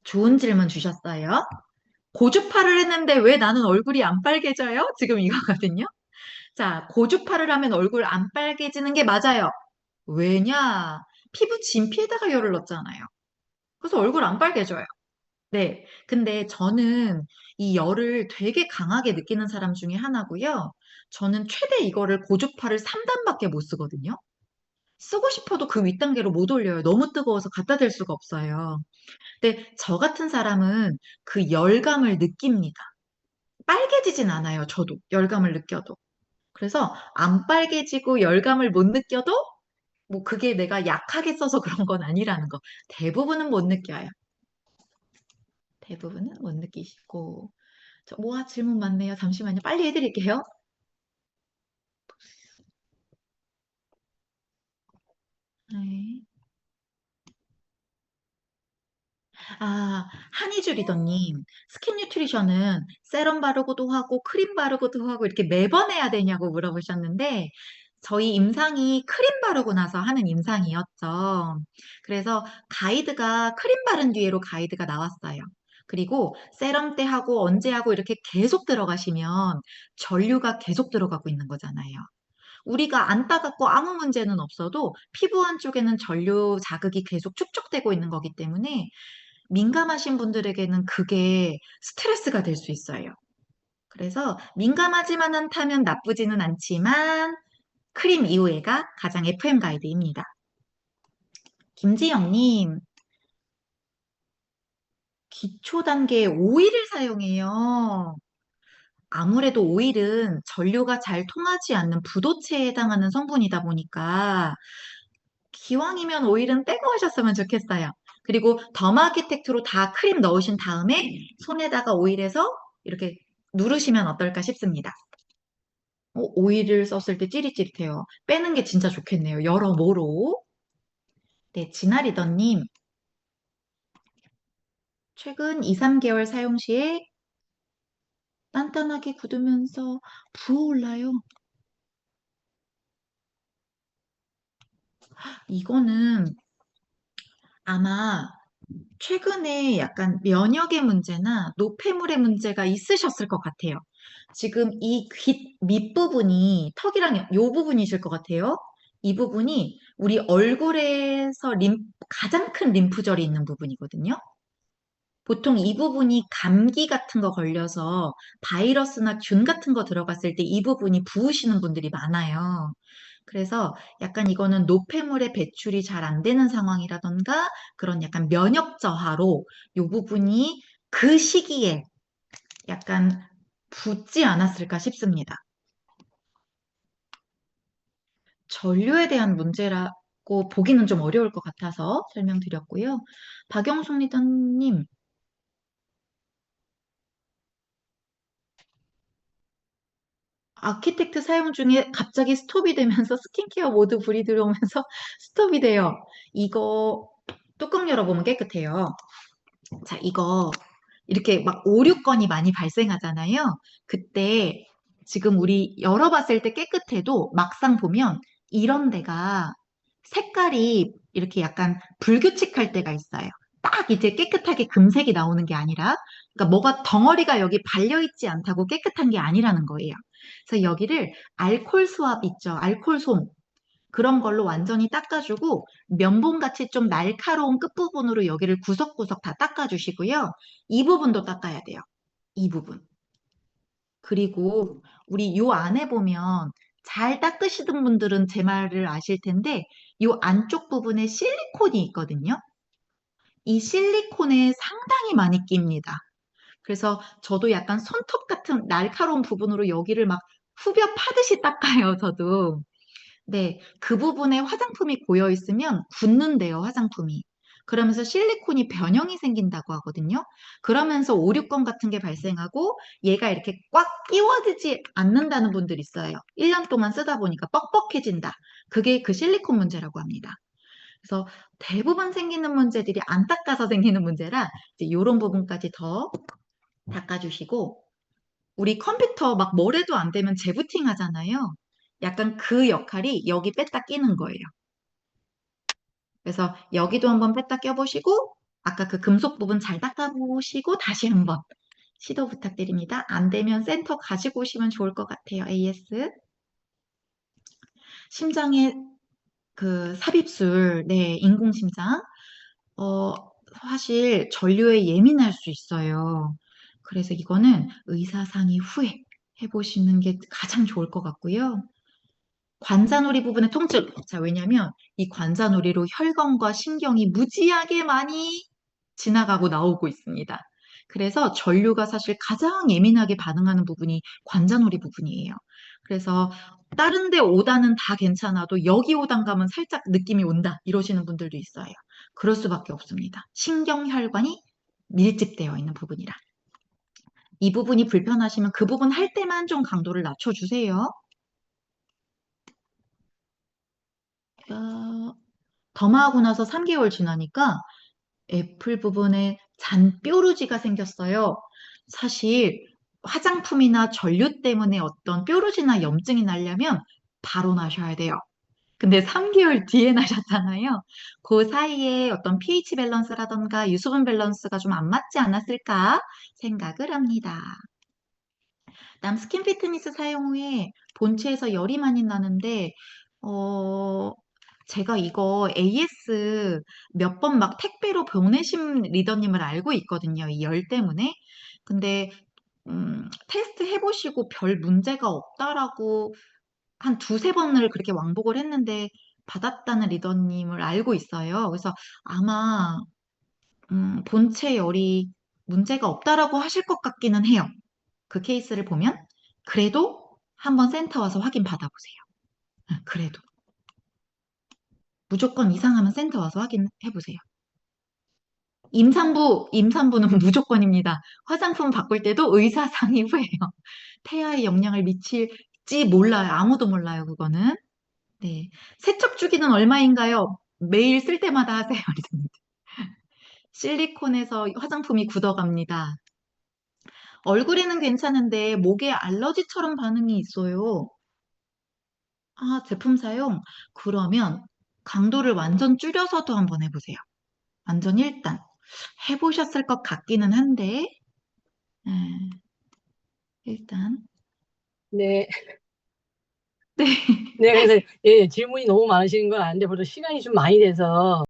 좋은 질문 주셨어요. 고주파를 했는데 왜 나는 얼굴이 안 빨개져요? 지금 이거거든요. 자, 고주파를 하면 얼굴 안 빨개지는 게 맞아요. 왜냐? 피부 진피에다가 열을 넣었잖아요. 그래서 얼굴 안 빨개져요. 네. 근데 저는 이 열을 되게 강하게 느끼는 사람 중에 하나고요. 저는 최대 이거를 고주파를 3단밖에 못 쓰거든요. 쓰고 싶어도 그 윗단계로 못 올려요. 너무 뜨거워서 갖다 댈 수가 없어요. 근데 저 같은 사람은 그 열감을 느낍니다. 빨개지진 않아요. 저도 열감을 느껴도. 그래서 안 빨개지고 열감을 못 느껴도 뭐 그게 내가 약하게 써서 그런 건 아니라는 거. 대부분은 못 느껴요. 대부분은 못 느끼시고. 와, 질문 많네요. 잠시만요. 빨리 해드릴게요. 네. 한이주 리더님, 스킨 뉴트리션은 세럼 바르고도 하고 크림 바르고도 하고 이렇게 매번 해야 되냐고 물어보셨는데, 저희 임상이 크림 바르고 나서 하는 임상이었죠. 그래서 가이드가 크림 바른 뒤에로 가이드가 나왔어요. 그리고 세럼 때 하고 언제 하고 이렇게 계속 들어가시면 전류가 계속 들어가고 있는 거잖아요. 우리가 안 따갑고 아무 문제는 없어도 피부 안쪽에는 전류 자극이 계속 축적되고 있는 거기 때문에 민감하신 분들에게는 그게 스트레스가 될 수 있어요. 그래서 민감하지만은 않다면 나쁘지는 않지만 크림 이후에가 가장 FM 가이드입니다. 김지영님, 기초 단계에 오일을 사용해요. 아무래도 오일은 전류가 잘 통하지 않는 부도체에 해당하는 성분이다 보니까 기왕이면 오일은 빼고 하셨으면 좋겠어요. 그리고 더마기텍트로 다 크림 넣으신 다음에 손에다가 오일해서 이렇게 누르시면 어떨까 싶습니다. 오일을 썼을 때 찌릿찌릿해요. 빼는 게 진짜 좋겠네요. 여러모로. 네, 진아리더님. 최근 2, 3개월 사용 시에 단단하게 굳으면서 부어올라요. 이거는 아마 최근에 약간 면역의 문제나 노폐물의 문제가 있으셨을 것 같아요. 지금 이 귀 밑부분이 턱이랑 요 부분이실 것 같아요. 이 부분이 우리 얼굴에서 가장 큰 림프절이 있는 부분이거든요. 보통 이 부분이 감기 같은 거 걸려서 바이러스나 균 같은 거 들어갔을 때 이 부분이 부으시는 분들이 많아요. 그래서 약간 이거는 노폐물의 배출이 잘 안 되는 상황이라던가 그런 약간 면역 저하로 이 부분이 그 시기에 약간 붓지 않았을까 싶습니다. 전류에 대한 문제라고 보기는 좀 어려울 것 같아서 설명드렸고요. 박영숙 리더님, 아키텍트 사용 중에 갑자기 스톱이 되면서 스킨케어 모드 불이 들어오면서 스톱이 돼요. 이거 뚜껑 열어보면 깨끗해요. 자, 이거 이렇게 막 오류건이 많이 발생하잖아요. 그때 지금 우리 열어봤을 때 깨끗해도 막상 보면 이런 데가 색깔이 이렇게 약간 불규칙할 때가 있어요. 딱 이제 깨끗하게 금색이 나오는 게 아니라, 그러니까 뭐가 덩어리가 여기 발려있지 않다고 깨끗한 게 아니라는 거예요. 그래서 여기를 알콜 수압 있죠. 알콜 솜. 그런 걸로 완전히 닦아주고 면봉같이 좀 날카로운 끝부분으로 여기를 구석구석 다 닦아주시고요. 이 부분도 닦아야 돼요. 이 부분. 그리고 우리 요 안에 보면 잘 닦으시던 분들은 제 말을 아실 텐데 요 안쪽 부분에 실리콘이 있거든요. 이 실리콘에 상당히 많이 낍니다. 그래서 저도 약간 손톱 같은 날카로운 부분으로 여기를 막 후벼 파듯이 닦아요, 저도. 네, 그 부분에 화장품이 고여 있으면 굳는데요, 화장품이. 그러면서 실리콘이 변형이 생긴다고 하거든요. 그러면서 오류건 같은 게 발생하고 얘가 이렇게 꽉 끼워지지 않는다는 분들 있어요. 1년 동안 쓰다 보니까 뻑뻑해진다. 그게 그 실리콘 문제라고 합니다. 그래서 대부분 생기는 문제들이 안 닦아서 생기는 문제라 이제 이런 부분까지 더 닦아주시고 우리 컴퓨터 막 뭐래도 안 되면 재부팅 하잖아요. 약간 그 역할이 여기 뺐다 끼는 거예요. 그래서 여기도 한번 뺐다 껴보시고 아까 그 금속 부분 잘 닦아보시고 다시 한번 시도 부탁드립니다. 안 되면 센터 가지고 오시면 좋을 것 같아요. AS. 심장의 그 삽입술, 네, 인공심장. 어, 사실 전류에 예민할 수 있어요. 그래서 이거는 의사 상의 후에 해보시는 게 가장 좋을 것 같고요. 관자놀이 부분의 통증. 자, 왜냐면 이 관자놀이로 혈관과 신경이 무지하게 많이 지나가고 나오고 있습니다. 그래서 전류가 사실 가장 예민하게 반응하는 부분이 관자놀이 부분이에요. 그래서 다른 데 오다는 다 괜찮아도 여기 오단 가면 살짝 느낌이 온다 이러시는 분들도 있어요. 그럴 수밖에 없습니다. 신경혈관이 밀집되어 있는 부분이라. 이 부분이 불편하시면 그 부분 할 때만 좀 강도를 낮춰주세요. 어, 더마하고 나서 3개월 지나니까 애플 부분에 잔뾰루지가 생겼어요. 사실 화장품이나 전류 때문에 어떤 뾰루지나 염증이 나려면 바로 나셔야 돼요. 근데 3개월 뒤에 나셨잖아요. 그 사이에 어떤 pH 밸런스라던가 유수분 밸런스가 좀 안 맞지 않았을까 생각을 합니다. 다음 스킨 피트니스 사용 후에 본체에서 열이 많이 나는데 어, 제가 이거 AS 몇 번 막 택배로 보내신 리더님을 알고 있거든요. 이 열 때문에. 근데 테스트 해보시고 별 문제가 없다라고 한 두세 번을 그렇게 왕복을 했는데 받았다는 리더님을 알고 있어요. 그래서 아마 본체 열이 문제가 없다라고 하실 것 같기는 해요. 그 케이스를 보면. 그래도 한번 센터 와서 확인 받아보세요. 그래도. 무조건 이상하면 센터 와서 확인해보세요. 임산부는 무조건입니다. 화장품 바꿀 때도 의사 상의 후에요. 태아에 영향을 미칠지 몰라요. 아무도 몰라요, 그거는. 네. 세척 주기는 얼마인가요? 매일 쓸 때마다 하세요. 실리콘에서 화장품이 굳어갑니다. 얼굴에는 괜찮은데 목에 알러지처럼 반응이 있어요. 아, 제품 사용? 그러면 강도를 완전 줄여서도 한번 해보세요. 완전 1단. 해보셨을 것 같기는 한데, 음, 일단. 네. 네. 네, 그래서 예, 질문이 너무 많으신 건 아는데 벌써 시간이 좀 많이 돼서